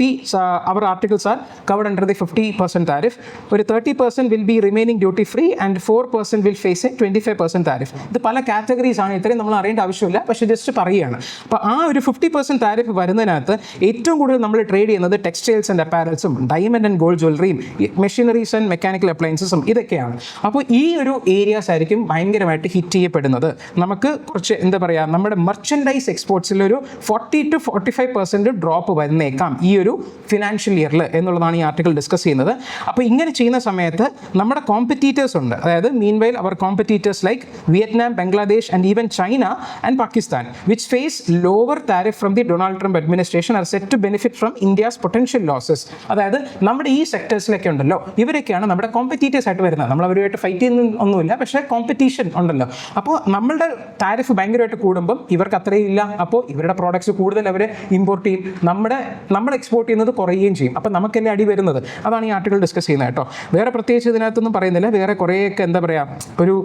our articles are covered under the 50% tariff. ഒരു 30% will be remaining duty free and 4% will face a 25% tariff. ഇത് പല കാറ്റഗറീസ് ആണ്, ഇത്രയും നമ്മൾ അറിയേണ്ട ആവശ്യമില്ല, പക്ഷേ ജസ്റ്റ് പറയുകയാണ്. അപ്പോൾ ആ ഒരു 50% താരിഫ് വരുന്നതിനകത്ത് ഏറ്റവും കൂടുതൽ നമ്മൾ ട്രേഡ് ചെയ്യുന്നത് ടെക്സ്റ്റൈൽസ് ആൻഡ് അപ്പാരൽസും ഡയമണ്ട് ആൻഡ് ഗോൾഡ് ജ്വല്ലറിയും മെഷീനറീസ് ആൻഡ് മെക്കാനിക്കൽ അപ്ലയൻസസും ഇതൊക്കെയാണ്. അപ്പോൾ ഈ ഒരു ഏരിയാസ് ആയിരിക്കും ഭയങ്കരമായിട്ട് ഹിറ്റ് ചെയ്യപ്പെടുന്നത്. നമുക്ക് കുറച്ച് എന്താ പറയുക, നമ്മുടെ മെർച്ചൻഡൈസ് എക്സ്പോർട്സിലൊരു 40 to 45% ഡ്രോപ്പ് വരുന്നേക്കാം ഈ ഒരു ഫിനാൻഷ്യൽ ഇയറിൽ എന്നുള്ളതാണ് ഈ ആർട്ടിക്കിൾ ഡിസ്കസ് ചെയ്യുന്നത്. അപ്പോൾ ഇങ്ങനെ ചെയ്യുന്ന സമയത്ത് നമ്മുടെ കോമ്പറ്റീറ്റേഴ്സ് ഉണ്ട്. അതായത് മീൻവൈൽ അവർ competitors like Vietnam, Bangladesh and even China and Pakistan which face lower tariff from the Donald Trump administration are set to benefit from India's potential losses. അതായത് നമ്മുടെ ഈ സെക്ടേഴ്സിലൊക്കെ ഉണ്ടല്ലോ, ഇവരൊക്കെയാണ് നമ്മുടെ കോമ്പറ്റീറ്റേഴ്സ് ആയിട്ട് വരുന്നത്. നമ്മൾ അവരുമായിട്ട് ഫൈറ്റ് ചെയ്യുന്ന ഒന്നുമില്ല, പക്ഷേ കോമ്പറ്റീഷൻ ഉണ്ടല്ലോ. അപ്പോൾ നമ്മളുടെ താരിഫ് ഭയങ്കരമായിട്ട് കൂടുമ്പം ഇവർക്ക് അത്രയും ഇല്ല. അപ്പോൾ ഇവരുടെ പ്രോഡക്ട്സ് കൂടുതൽ അവർ ഇമ്പോർട്ട് ചെയ്യും, നമ്മൾ എക്സ്പോർട്ട് ചെയ്യുന്നത് കുറയുകയും ചെയ്യും. അപ്പം നമുക്കെന്നെ അടി വരുന്നത്. അതാണ് ഈ ആർട്ടിക്കിൾ ഡിസ്കസ് ചെയ്യുന്നത് കേട്ടോ. വേറെ പ്രത്യേകിച്ച് ഇതിനകത്തൊന്നും പറയുന്നില്ല. വേറെ കുറേയൊക്കെ എന്താ പറയുക, ഒരു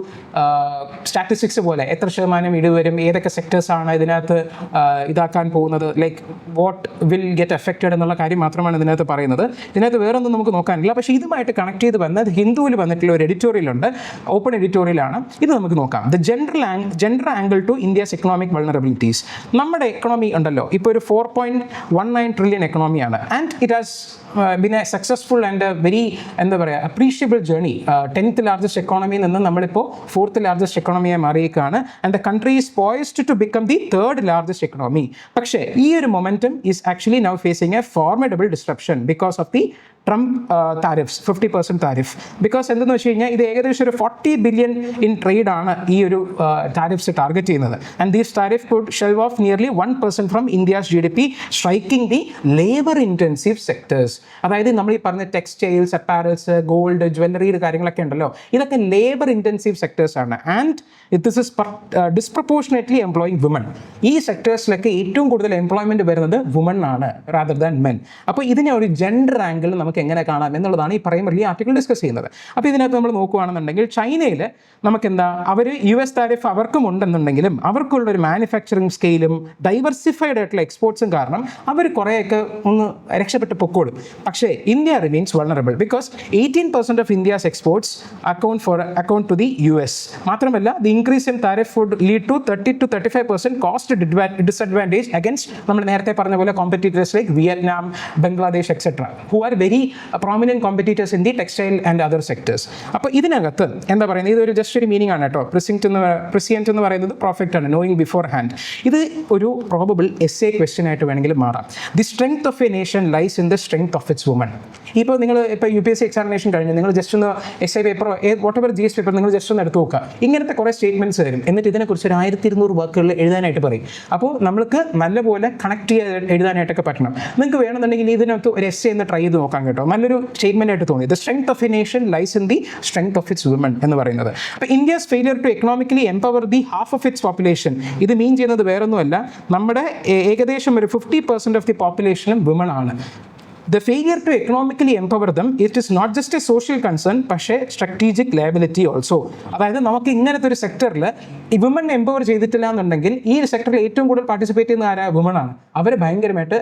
സ്റ്റാറ്റിസ്റ്റിക്സ് പോലെ എത്ര ശതമാനം ഇടിവ് വരും, ഏതൊക്കെ സെക്ടേഴ്സാണ് ഇതിനകത്ത് ഇതാക്കാൻ പോകുന്നത്, like what will get affected എന്നുള്ള കാര്യം മാത്രമാണ് ഇതിനകത്ത് പറയുന്നത്. ഇതിനകത്ത് വേറെ ഒന്നും നമുക്ക് നോക്കാനില്ല. പക്ഷേ ഇതുമായിട്ട് കണക്ട് ചെയ്ത് വന്നത് ഹിന്ദുവിൽ വന്നിട്ടുള്ള ഒരു എഡിറ്റോറിയലുണ്ട്, ഓപ്പൺ എഡിറ്റോറിയലാണ്. ഇത് നമുക്ക് നോക്കാം. The gender angle to India's economic vulnerabilities. നമ്മുടെ എക്കണോമി ഉണ്ടല്ലോ ഇപ്പോൾ ഒരു 4.19 ട്രില്യൺ എക്കണോമിയാണ്. And it has been a successful and a very എന്താ പറയുക അപ്രീഷിയബിൾ ജേർണി. 10th ലാർജസ്റ്റ് എക്കോണമിയിൽ നിന്ന് നമ്മളിപ്പോൾ 4th ലാർജസ്റ്റ് എക്കോണമിയായി മാറിയേക്കാണ്. And the country is poised to become the 3rd largest economy. പക്ഷേ ഈ ഒരു momentum is actually now facing a formidable disruption because of the Trump tariffs 50% tariff. Because എന്തെന്ന് വെച്ച് കഴിഞ്ഞാൽ ഇത് ഏകദേശം ഒരു 40 ബില്യൺ ഇൻ ട്രേഡ് ആണ് ഈ ഒരു താരിഫ്സ് ടാർഗറ്റ് ചെയ്യുന്നത്. And these tariff could shelve of nearly 1% from India's GDP, striking the labour intensive sectors. അതായത് നമ്മൾ ഈ പറഞ്ഞ ടെക്സ്റ്റൈൽസ്, അപ്പാരൽസ്, ഗോൾഡ്, ജ്വല്ലറിയുടെ കാര്യങ്ങളൊക്കെ ഉണ്ടല്ലോ, ഇതൊക്കെ ലേബർ ഇൻറ്റൻസീവ് സെക്ടേഴ്സ് ആണ്. And this is disproportionately employing woman. ഈ സെക്ടേഴ്സിലൊക്കെ ഏറ്റവും കൂടുതൽ എംപ്ലോയ്മെന്റ് വരുന്നത് വുമൺ ആണ് റാദർ ദാൻ മെൻ. അപ്പോൾ ഇതിനെ ഒരു ജെൻഡർ ആംഗിൾ നമുക്ക് എങ്ങനെ കാണാം എന്നുള്ളതാണ് ഈ പ്രൈമറിലി ആർട്ടിക്കിൾ ഡിസ്കസ് ചെയ്യുന്നത്. അപ്പോൾ ഇതിനകത്ത് നമ്മൾ നോക്കുകയാണെന്നുണ്ടെങ്കിൽ ചൈനയിൽ നമുക്കെന്താ, അവർ US താരിഫ് അവർക്കും ഉണ്ടെന്നുണ്ടെങ്കിലും അവർക്കുള്ളൊരു മാനുഫാക്ചറിങ് സ്കെയിലും ഡൈവേഴ്സിഫൈഡ് ആയിട്ടുള്ള എക്സ്പോർട്സും കാരണം അവർ കുറേയൊക്കെ ഒന്ന് രക്ഷപ്പെട്ട് പൊക്കോളും. പക്ഷേ India remains vulnerable because 18% of India's exports account to the US. മാത്രമല്ല the increase in tariff would lead to 30 to 35% cost disadvantage against നമ്മൾ നേരത്തെ പറഞ്ഞ പോലെ competitors like Vietnam, Bangladesh etcetera, who are very prominent competitors in the textile and other sectors. അപ്പോൾ ഇതിനകത്ത് എന്താ പറയുന്നത്, ഇതൊരു ജസ്റ്റ് ഒരു മീനിങ് ആണ് കേട്ടോ. പ്രിസിയൻറ്റ് എന്ന് പറയുന്നത് പെർഫെക്റ്റ് ആണ്, നോയിങ് ബിഫോർ ഹാൻഡ്. ഇത് ഒരു പ്രോബബിൾ essay ക്വസ്റ്റ്യൻ ആയിട്ട് വേണമെങ്കിൽ മാറാം. The strength of a nation lies in the strength of its woman. ഇപ്പോൾ നിങ്ങൾ ഇപ്പോൾ UPSC എക്സാമിനേഷൻ കഴിഞ്ഞ് നിങ്ങൾ ജസ്റ്റ് ഒന്ന് essay പേപ്പറോ വാട്ട് എവർ GS പേപ്പർ നിങ്ങൾ ജസ്റ്റ് ഒന്ന് എടുത്ത് നോക്കുക. ഇങ്ങനത്തെ കുറേ സ്റ്റേറ്റ്മെൻറ്റ്സ് തരും, എന്നിട്ട് ഇതിനെക്കുറിച്ച് ഒരു 1200 വാക്കുകൾ എഴുതാനായിട്ട് പറയും. അപ്പോൾ നമ്മൾക്ക് നല്ലപോലെ കണക്ട് ചെയ്ത് എഴുതാനായിട്ടൊക്കെ പറ്റണം. നിങ്ങൾക്ക് വേണമെന്നുണ്ടെങ്കിൽ ഇതിനകത്ത് ഒരു essay ഒന്ന് ട്രൈ ചെയ്ത് നോക്കാം കേട്ടോ. നല്ലൊരു സ്റ്റേറ്റ്മെന്റ് ആയിട്ട് തോന്നി. The strength of a nation lies in the strength of its woman എന്ന് പറയുന്നത്. അപ്പോൾ India's failure to economically empower the half of its population, ഇത് മീൻ ചെയ്യുന്നത് വേറൊന്നുമല്ല, നമ്മുടെ ഏകദേശം ഒരു 50% ഓഫ് ദി പോപ്പുലേഷനും വുമൺ ആണ്. The failure to economically empower them, it is not just a social concern, പക്ഷേ സ്ട്രാറ്റജിക് ലയബിലിറ്റി ഓൾസോ. അതായത് നമുക്ക് ഇങ്ങനത്തെ ഒരു സെക്ടറിൽ ഈ വുമൺ എംപവർ ചെയ്തിട്ടില്ല എന്നുണ്ടെങ്കിൽ ഈ ഒരു സെക്ടറിൽ ഏറ്റവും കൂടുതൽ പാർട്ടിസിപ്പേറ്റ് ചെയ്യുന്ന ആരാ? വുമൺ ആണ്. അവർ ഭയങ്കരമായിട്ട്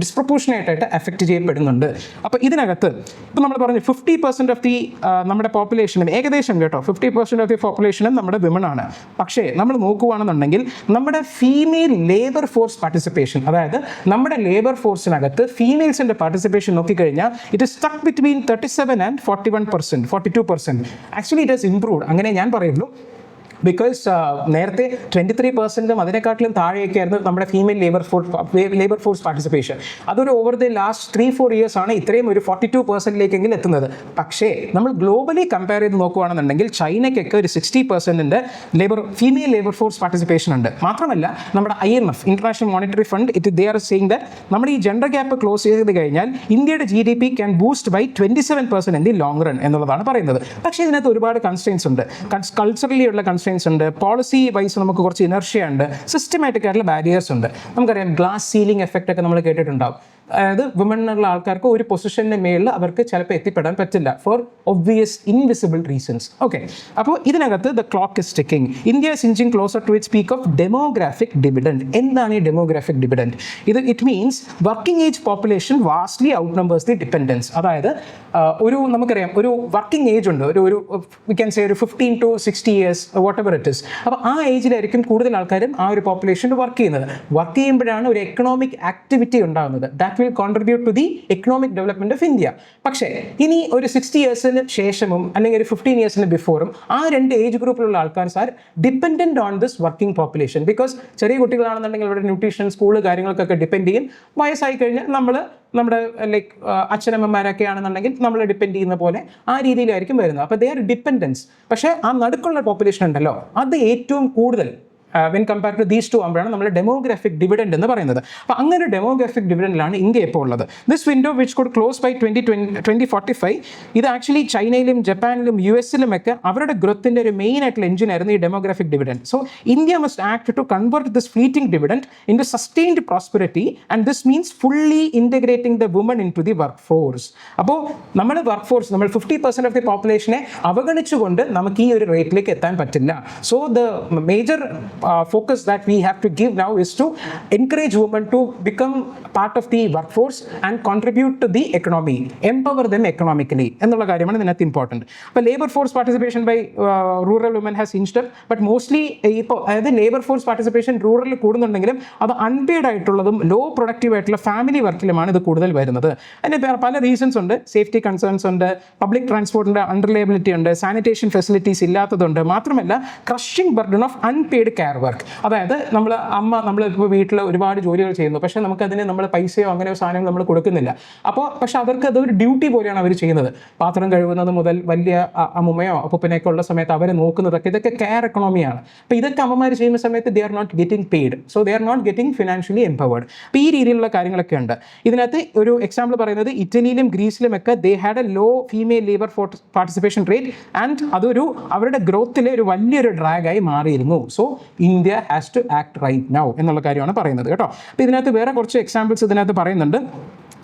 ഡിസ്പ്രപ്പോർഷനേറ്റ് ആയിട്ട് എഫക്റ്റ് ചെയ്യപ്പെടുന്നുണ്ട്. അപ്പോൾ ഇതിനകത്ത് ഇപ്പോൾ നമ്മൾ പറഞ്ഞു 50% ഓഫ് ദി നമ്മുടെ പോപ്പുലേഷനും ഏകദേശം കേട്ടോ 50% ഓഫ് ദി പോപ്പുലേഷനും നമ്മുടെ വുമൺ ആണ്. പക്ഷേ നമ്മൾ നോക്കുകയാണെന്നുണ്ടെങ്കിൽ നമ്മുടെ ഫീമെയിൽ ലേബർ ഫോഴ്സ് പാർട്ടിസിപ്പേഷൻ, അതായത് നമ്മുടെ ലേബർ ഫോഴ്സിനകത്ത് ഫീമെയിൽസിൻ്റെ പാർട്ടിസിപ്പേഷൻ നോക്കിക്കഴിഞ്ഞാൽ it is stuck between 37 and 41%, 42%. Actually it has improved, അങ്ങനെ ഞാൻ പറയുള്ളൂ. ബിക്കോസ് നേരത്തെ 23% അതിനെക്കാട്ടിലും താഴെയൊക്കെയായിരുന്നു നമ്മുടെ ഫീമെയിൽ ലേബർ ഫോഴ്സ് പാർട്ടിസിപ്പേഷൻ. അതൊരു ഓവർ ദി ലാസ്റ്റ് 3-4 years ആണ് ഇത്രയും ഒരു 42%ലേക്കെങ്കിലും എത്തുന്നത്. പക്ഷേ നമ്മൾ ഗ്ലോബലി കമ്പയർ ചെയ്ത് നോക്കുകയാണെന്നുണ്ടെങ്കിൽ ചൈനയ്ക്കൊക്കെ ഒരു 60% ഫീമെയിൽ ലേബർ ഫോഴ്സ് പാർട്ടിസിപ്പേഷൻ ഉണ്ട്. മാത്രമല്ല നമ്മുടെ IMF, international monetary fund, they are saying that നമ്മുടെ ഈ ജെൻഡർ ഗ്യാപ്പ് ക്ലോസ് ചെയ്ത് കഴിഞ്ഞാൽ ഇന്ത്യയുടെ GDP can boost by 27% in the long run എന്നുള്ളതാണ് പറയുന്നത്. പക്ഷേ ഇതിനകത്ത് ഒരുപാട് കൺസ്ട്രെയിൻസ് ഉണ്ട്. കൾച്ചറലി ഉള്ള ഉണ്ട്, പോളിസി വൈസ് നമുക്ക് കുറച്ച് ഇനർഷ്യ ഉണ്ട്, സിസ്റ്റമാറ്റിക് ആയിട്ടുള്ള ബാരിയേഴ്സ് ഉണ്ട്. നമുക്കറിയാം ഗ്ലാസ് സീലിംഗ് എഫക്റ്റ് ഒക്കെ നമ്മൾ കേട്ടിട്ടുണ്ടാവും. അതായത് വുമനുള്ള ആൾക്കാർക്ക് ഒരു പൊസിഷൻ്റെ മേളിൽ അവർക്ക് ചിലപ്പോൾ എത്തിപ്പെടാൻ പറ്റില്ല for obvious invisible reasons. Okay, അപ്പോൾ ഇതിനകത്ത് the clock is ticking. India is inching closer to its peak of demographic dividend. എന്താണ് ഈ demographic dividend? It means working age population vastly outnumbers the dependence. അതായത് നമുക്കറിയാം ഒരു വർക്കിംഗ് ഏജ് ഉണ്ട്, ഒരു വി ക്യാൻ സേ ഒരു 15 to 60 years what ever it is. അപ്പോൾ ആ ഏജിലായിരിക്കും കൂടുതൽ ആൾക്കാരും ആ ഒരു പോപ്പുലേഷനിൽ വർക്ക് ചെയ്യുന്നത്. വർക്ക് ചെയ്യുമ്പോഴാണ് ഒരു എക്കണോമിക് ആക്ടിവിറ്റി ഉണ്ടാകുന്നത്. That will contribute to the economic development of India. പക്ഷേ ഇനി ഒരു 60 yearsന് ശേഷവും അല്ലെങ്കിൽ ഒരു 15 yearsന് ബിഫോറും ആ രണ്ട് ഏജ് ഗ്രൂപ്പിലുള്ള ആൾക്കാർ sir dependent on this working population. Because ചെറിയ കുട്ടികളാണെന്നുണ്ടെങ്കിൽ അവരുടെ ന്യൂട്രീഷൻ, സ്കൂള് കാര്യങ്ങൾക്കൊക്കെ ഡിപ്പെൻഡ് ചെയ്യും. വയസ്സായി കഴിഞ്ഞാൽ നമ്മുടെ ലൈക്ക് അച്ഛനമ്മമാരൊക്കെ ആണെന്നുണ്ടെങ്കിൽ നമ്മൾ ഡിപ്പെൻഡ് ചെയ്യുന്ന പോലെ ആ രീതിയിലായിരിക്കും വരുന്നത്. അപ്പോൾ ദേ ആർ ഡിപ്പെൻഡൻസ്. പക്ഷേ ആ നടുക്കുള്ള പോപ്പുലേഷൻ ഉണ്ടല്ലോ, അത് ഏറ്റവും കൂടുതൽ when compare to these two ആകുമ്പോഴാണ് നമ്മൾ ഡെമോഗ്രാഫിക് ഡിവിഡൻഡ് എന്ന് പറയുന്നത്. അപ്പോൾ അങ്ങനെ ഡെമോഗ്രാഫിക് ഡിവിഡൻഡിലാണ് ഇന്ത്യ ഇപ്പോൾ ഉള്ളത്. This window which could close by 2045. ഇത് ആക്ച്വലി ചൈനയിലും ജപ്പാനിലും US-ലും ഒക്കെ അവരുടെ ഗ്രോത്തിൻ്റെ ഒരു മെയിൻ ആയിട്ടുള്ള എഞ്ചിൻ ആയിരുന്നു ഈ demographic dividend. So India must act to convert this fleeting dividend into sustained prosperity and this means fully integrating the woman into the work force. അപ്പോൾ നമ്മൾ 50% ഓഫ് ദി പോപ്പുലേഷനെ അവഗണിച്ചുകൊണ്ട് നമുക്ക് ഈ ഒരു റേറ്റിലേക്ക് എത്താൻ പറ്റില്ല. So the major focus that we have to give now is to encourage women to become part of the workforce and contribute to the economy, empower them economically എന്നുള്ള കാര്യമാണ് ഇതിനകത്ത് ഇമ്പോർട്ടൻറ്റ്. അപ്പോൾ labour force participation by rural woman has instead, but mostly ഇപ്പോൾ അതായത് ലേബർ ഫോഴ്സ് പാർട്ടിസിപ്പേഷൻ റൂറലിൽ കൂടുന്നുണ്ടെങ്കിലും അത് അൺപെയ്ഡ് ആയിട്ടുള്ളതും ലോ പ്രൊഡക്റ്റീവ് ആയിട്ടുള്ള ഫാമിലി വർക്കിലുമാണ് ഇത് കൂടുതൽ വരുന്നത്. അതിന് പല റീസൺസ് ഉണ്ട്. സേഫ്റ്റി കൺസേൺസ് ഉണ്ട്, പബ്ലിക് ട്രാൻസ്പോർട്ടിൻ്റെ അൺറിലയബിലിറ്റി ഉണ്ട്, സാനിറ്റേഷൻ ഫെസിലിറ്റീസ് ഇല്ലാത്തതുണ്ട്, മാത്രമല്ല crushing burden of unpaid care work. അതായത് നമ്മളിപ്പോൾ വീട്ടിൽ ഒരുപാട് ജോലികൾ ചെയ്യുന്നു, പക്ഷേ നമുക്കതിന് നമ്മൾ പൈസയോ അങ്ങനെ സാധനങ്ങൾ നമ്മൾ കൊടുക്കുന്നില്ല. പക്ഷെ അവർക്ക് അതൊരു ഡ്യൂട്ടി പോലെയാണ് അവർ ചെയ്യുന്നത്. പാത്രം കഴുകുന്നത് മുതൽ വലിയ അമ്മയോ അപ്പൂപ്പനെയൊക്കെ ഉള്ള സമയത്ത് അവരെ നോക്കുന്നതൊക്കെ ഇതൊക്കെ കെയർ എക്കണോമിയാണ്. അപ്പോൾ ഇതൊക്കെ അമ്മമാർ ചെയ്യുന്ന സമയത്ത് they are not getting paid, so they are not getting financially empowered. അപ്പോൾ ഈ രീതിയിലുള്ള കാര്യങ്ങളൊക്കെ ഉണ്ട്. ഇതിനകത്ത് ഒരു എക്സാമ്പിൾ പറയുന്നത് ഇറ്റലിയിലും ഗ്രീസിലുമൊക്കെ they had a low female labour participation rate and അതൊരു അവരുടെ ഗ്രോത്തിലെ ഒരു വലിയൊരു ഡ്രാഗായി മാറിയിരുന്നു. So India has to act right now എന്നുള്ള കാര്യമാണ് പറയുന്നത് കേട്ടോ. അപ്പോൾ ഇതിനകത്ത് വേറെ കുറച്ച് എക്സാമ്പിൾസ് ഇതിനകത്ത് പറയുന്നുണ്ട്.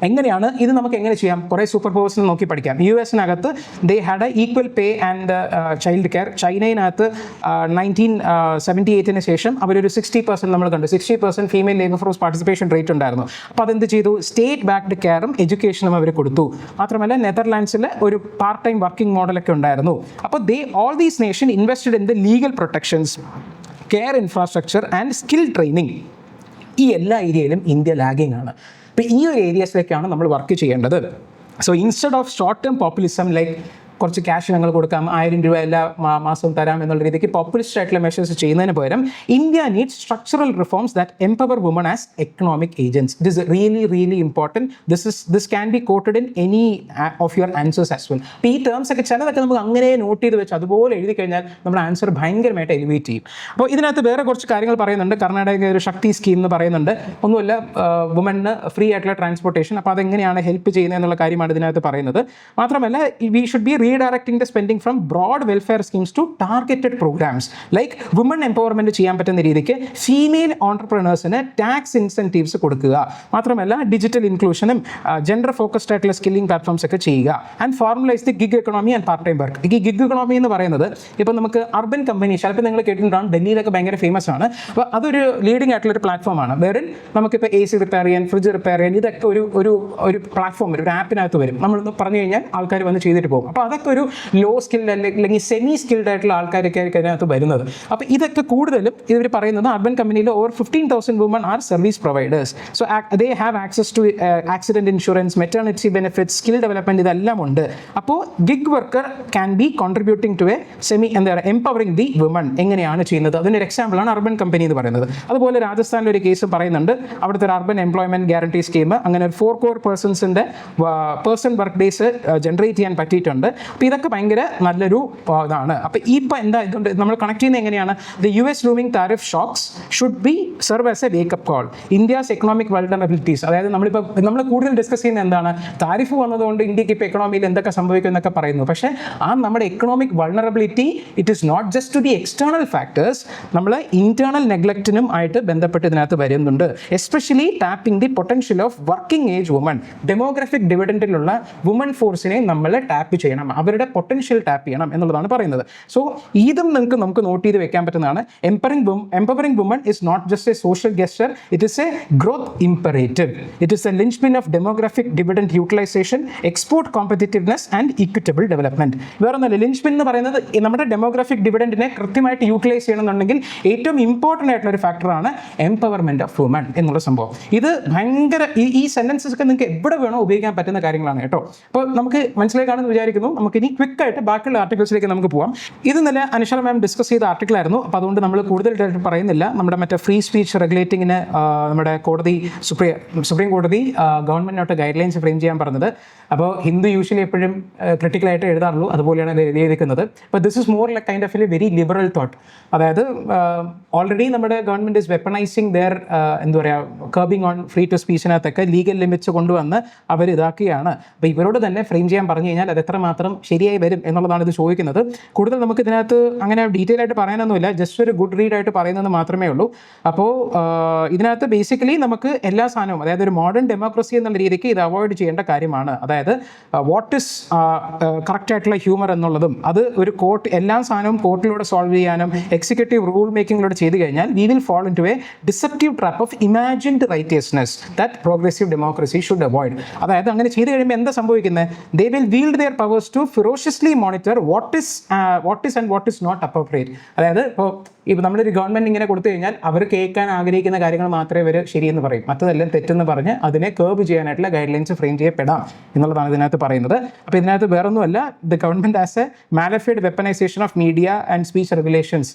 എങ്ങനെയാണ് ഇത് നമുക്ക് എങ്ങനെ ചെയ്യാം? കുറേ സൂപ്പർ പവേഴ്സിനെ നോക്കി പഠിക്കാം. US-നകത്ത് they had a equal pay and child care. ചൈനയിനകത്ത് 1978 ശേഷം അവരൊരു 60% നമ്മൾ കണ്ടു, 60% female labour force participation rate ഉണ്ടായിരുന്നു. അപ്പോൾ അതെന്ത് ചെയ്തു? സ്റ്റേറ്റ് ബാക്ക്ഡ് കെയറും എഡ്യൂക്കേഷനും അവർ കൊടുത്തു. മാത്രമല്ല നെതർലാൻഡ്സിൽ ഒരു പാർട്ട് ടൈം വർക്കിംഗ് മോഡലൊക്കെ ഉണ്ടായിരുന്നു. അപ്പോൾ all these nation invested in the legal protections, care infrastructure and skill training. ഈ എല്ലാ ഏരിയയിലും ഇന്ത്യ ലാഗിങ് ആണ്. അപ്പോൾ ഈ ഒരു ഏരിയസിലേക്കാണ് നമ്മൾ വർക്ക് ചെയ്യേണ്ടത്. So instead of short term populism like കുറച്ച് ക്യാഷ് ഞങ്ങൾ കൊടുക്കാം, 1000 രൂപ എല്ലാ മാസവും തരാം എന്നുള്ള രീതിക്ക് പോപ്പുലിസ്റ്റ് ആയിട്ടുള്ള മെഷേഴ്സ് ചെയ്യുന്നതിന് പകരം India needs structural reforms that empower woman as economic agents. It is really important. This can be quoted in any of your answers as well. അപ്പോൾ ഈ ടേംസ് ഒക്കെ ചിലതൊക്കെ നമുക്ക് അങ്ങനെ നോട്ട് ചെയ്ത് വെച്ച് അതുപോലെ എഴുതി കഴിഞ്ഞാൽ നമ്മുടെ ആൻസർ ഭയങ്കരമായിട്ട് എലിവേറ്റ് ചെയ്യും. അപ്പോൾ ഇതിനകത്ത് വേറെ കുറച്ച് കാര്യങ്ങൾ പറയുന്നുണ്ട്. കർണാടക ഒരു ശക്തി സ്കീം എന്ന് പറയുന്നുണ്ട്. ഒന്നുമില്ല, വുമണിന് ഫ്രീ ആയിട്ടുള്ള ട്രാൻസ്പോർട്ടേഷൻ. അപ്പോൾ അതെങ്ങനെയാണ് ഹെൽപ്പ് ചെയ്യുന്നത് എന്നുള്ള കാര്യമാണ് ഇതിനകത്ത് പറയുന്നത്. മാത്രമല്ല we should be redirecting the spending from broad welfare schemes to targeted programs like women empowerment ചെയ്യാൻ പറ്റുന്ന രീതിക്ക് ഫീമെയിൽ ഓൺടർപ്രണേഴ്സിന് ടാക്സ് ഇൻസെൻറ്റീവ്സ് കൊടുക്കുക. മാത്രമല്ല ഡിജിറ്റൽ ഇൻക്ലൂഷനും ജെൻഡർ ഫോക്കസ്ഡ് ആയിട്ടുള്ള സ്കില്ലിംഗ് പ്ലാറ്റ്ഫോംസ് ഒക്കെ ചെയ്യുക. And formalise the gig economy and part time work. ഈ ഗിഗ് എക്കണോമി എന്ന് പറയുന്നത് ഇപ്പോൾ നമുക്ക് അർബൻ കമ്പനി, ചിലപ്പോൾ നിങ്ങൾ കേട്ടിട്ടുണ്ടാകും, ഡൽഹിയിലൊക്കെ ഭയങ്കര ഫേമസ് ആണ്. അപ്പോൾ അതൊരു ലീഡിംഗ് ആയിട്ടുള്ള ഒരു പ്ലാറ്റ്ഫോമാണ്. വേറെ നമുക്കിപ്പോൾ AC റിപ്പയർ ചെയ്യാൻ, ഫ്രിഡ്ജ് റിപ്പയർ ചെയ്യാൻ, ഇതൊക്കെ ഒരു പ്ലാറ്റ്ഫോം വരും, ഒരു ആപ്പിനകത്ത് വരും. നമ്മളൊന്ന് പറഞ്ഞു കഴിഞ്ഞാൽ ആൾക്കാർ വന്ന് ചെയ്തിട്ട് പോകും. അപ്പോൾ അതൊക്കെ ഒരു ലോ സ്കിൽഡ് അല്ലെങ്കിൽ സെമി സ്കിൽഡ് ആയിട്ടുള്ള ആൾക്കാരൊക്കെ അതിനകത്ത് വരുന്നത്. അപ്പോൾ ഇതൊക്കെ കൂടുതലും ഇവർ പറയുന്നത് അർബൻ കമ്പനിയിൽ over 15,000 woman are service providers. So they have access to accident insurance, maternity benefits, skill development, ഇതെല്ലാം ഉണ്ട്. അപ്പോൾ gig worker can be contributing to empowering the woman. എങ്ങനെയാണ് ചെയ്യുന്നത്? അതിനൊരു എക്സാമ്പിളാണ് അർബൻ കമ്പനി എന്ന് പറയുന്നത്. അതുപോലെ രാജസ്ഥാനിൽ ഒരു കേസ് പറയുന്നുണ്ട്. അവിടുത്തെ ഒരു അർബൻ എംപ്ലോയ്മെൻറ്റ് ഗ്യാരണ്ടി സ്കീം, അങ്ങനെ ഒരു 4 core പേഴ്സൺസിൻ്റെ പേഴ്സൺ വർക്ക് ഡേയ്സ് ജനറേറ്റ് ചെയ്യാൻ പറ്റിയിട്ടുണ്ട്. അപ്പോൾ ഇതൊക്കെ ഭയങ്കര നല്ലൊരു ഇതാണ്. അപ്പോൾ ഇപ്പോൾ എന്താ ഇതുകൊണ്ട് നമ്മൾ കണക്ട് ചെയ്യുന്നത് എങ്ങനെയാണ്? The US looming tariff shocks should be serve as a wake up call. India's economic vulnerabilities, അതായത് നമ്മൾ കൂടുതൽ ഡിസ്കസ് ചെയ്യുന്നത് എന്താണ്? താരിഫ് വന്നതുകൊണ്ട് ഇന്ത്യക്ക് ഇപ്പോൾ എക്കണോമിയിൽ എന്തൊക്കെ സംഭവിക്കും എന്നൊക്കെ പറയുന്നു. പക്ഷേ നമ്മുടെ economic vulnerability it is not just to the external factors, നമ്മൾ ഇന്റേണൽ നെഗ്ലക്റ്റിനും ആയിട്ട് ബന്ധപ്പെട്ട് ഇതിനകത്ത് വരുന്നുണ്ട്. Especially tapping the potential of working age woman. Demographic ഡിവിഡൻഡിലുള്ള വുമൺ ഫോഴ്സിനെ നമ്മൾ ടാപ്പ് ചെയ്യണം, അവരുടെ പൊട്ടൻഷ്യൽ ടാപ്പ് ചെയ്യണം എന്നുള്ളതാണ് പറയുന്നത്. സോ ഇതും നമുക്ക് നോട്ട് ചെയ്ത് വെക്കാൻ പറ്റുന്നതാണ്. Empowering woman is not just a social gesture, it is a growth imperative. It is a linchpin of demographic dividend utilisation, export competitiveness and equitable development. വേറെ ഒന്നല്ല, ലിഞ്ച്പിൻ എന്ന് പറയുന്നത് നമ്മുടെ ഡെമോഗ്രാഫിക് ഡിവിഡൻഡിനെ കൃത്യമായിട്ട് യൂട്ടിലൈസ് ചെയ്യണമെന്നുണ്ടെങ്കിൽ ഏറ്റവും ഇമ്പോർട്ടൻ്റ് ആയിട്ടുള്ള ഒരു ഫാക്ടറാണ് എംപവർമെന്റ് ഓഫ് വുമൺ എന്നുള്ള സംഭവം. ഇത് ഭയങ്കര ഈ സെന്റൻസസ് ഒക്കെ നിങ്ങൾക്ക് എവിടെ വേണോ ഉപയോഗിക്കാൻ പറ്റുന്ന കാര്യങ്ങളാണ് കേട്ടോ. അപ്പോൾ നമുക്ക് മനസ്സിലാക്കാണെന്ന് വിചാരിക്കുന്നു. നമുക്ക് ഇനി ക്വിക്കായിട്ട് ബാക്കിയുള്ള ആർട്ടിക്കിൾസിലേക്ക് നമുക്ക് പോകാം. ഇത് നല്ല അനശ്വര മാം ഡിസ്കസ് ചെയ്ത ആർട്ടിക്കിളായിരുന്നു. അപ്പോൾ അതുകൊണ്ട് നമ്മൾ കൂടുതലായിട്ട് പറയുന്നില്ല. നമ്മുടെ മറ്റേ ഫ്രീ സ്പീച്ച് റെഗുലേറ്റിങ്ങിന് നമ്മുടെ സുപ്രീം കോടതി ഗവൺമെൻറ്റിനോട്ട് ഗൈഡ് ലൈൻസ് ഫ്രെയിം ചെയ്യാൻ പറഞ്ഞത്. അപ്പോൾ ഹിന്ദു യൂഷ്വലി എപ്പോഴും ക്രിട്ടിക്കലായിട്ട് എഴുതാറുള്ളൂ, അതുപോലെയാണ് അത് എഴുതിയിരിക്കുന്നത്. അപ്പോൾ this is more like kind of a very liberal thought. അതായത് ഓൾറെഡി നമ്മുടെ ഗവൺമെൻറ് ഇസ് വെപ്പണൈസിങ് ദെയർ എന്താ പറയുക കർബിങ് ഓൺ ഫ്രീ ടു സ്പീച്ചിനകത്തൊക്കെ ലീഗൽ ലിമിറ്റ്സ് കൊണ്ടുവന്ന് അവർ ഇതാക്കുകയാണ്. അപ്പോൾ ഇവരോട് തന്നെ ഫ്രെയിം ചെയ്യാൻ പറഞ്ഞു കഴിഞ്ഞാൽ അത് എത്രമാത്രം ശരിയായി വരും എന്നുള്ളതാണ് ഇത് ചോദിക്കുന്നത്. കൂടുതൽ നമുക്ക് ഇതിനകത്ത് അങ്ങനെ ഡീറ്റെയിൽ ആയിട്ട് പറയാനൊന്നുമില്ല, ജസ്റ്റ് ഒരു ഗുഡ് റീഡ് ആയിട്ട് പറയുന്നത് മാത്രമേ ഉള്ളൂ. അപ്പോൾ ഇതിനകത്ത് ബേസിക്കലി നമുക്ക് എല്ലാ സാധനവും, അതായത് ഒരു മോഡേൺ ഡെമോക്രസി എന്നുള്ള രീതിക്ക് ഇത് അവോയ്ഡ് ചെയ്യേണ്ട കാര്യമാണ്. അതായത് വാട്ട് ഇസ് കറക്റ്റ് ആയിട്ടുള്ള ഹ്യൂമർ എന്നുള്ളതും അത് ഒരു കോർട്ട് എല്ലാ സാധനവും കോർട്ടിലൂടെ സോൾവ് ചെയ്യാനും എക്സിക്യൂട്ടീവ് റൂൾ മേക്കിങ്ങിലൂടെ ചെയ്തു കഴിഞ്ഞാൽ we will fall into a deceptive trap of imagined righteousness that progressive democracy should avoid. അതായത് അങ്ങനെ ചെയ്തു കഴിയുമ്പോൾ എന്താ സംഭവിക്കുന്നത്? They will wield their powers to ferociously monitor what is and what is not appropriate. അതായത് ഇപ്പോൾ നമ്മളൊരു ഗവൺമെൻറ് ഇങ്ങനെ കൊടുത്തു കഴിഞ്ഞാൽ അവർ കേൾക്കാൻ ആഗ്രഹിക്കുന്ന കാര്യങ്ങൾ മാത്രമേ ഇവർ ശരിയെന്ന് പറയും, മറ്റതെല്ലാം തെറ്റെന്ന് പറഞ്ഞ് അതിനെ കേർബ് ചെയ്യാനായിട്ടുള്ള ഗൈഡ് ലൈൻസ് ഫ്രെയിം ചെയ്യപ്പെടാം എന്നുള്ളതാണ് ഇതിനകത്ത് പറയുന്നത്. അപ്പോൾ ഇതിനകത്ത് വേറൊന്നുമല്ല, the government as a malafide weaponisation of media and speech regulations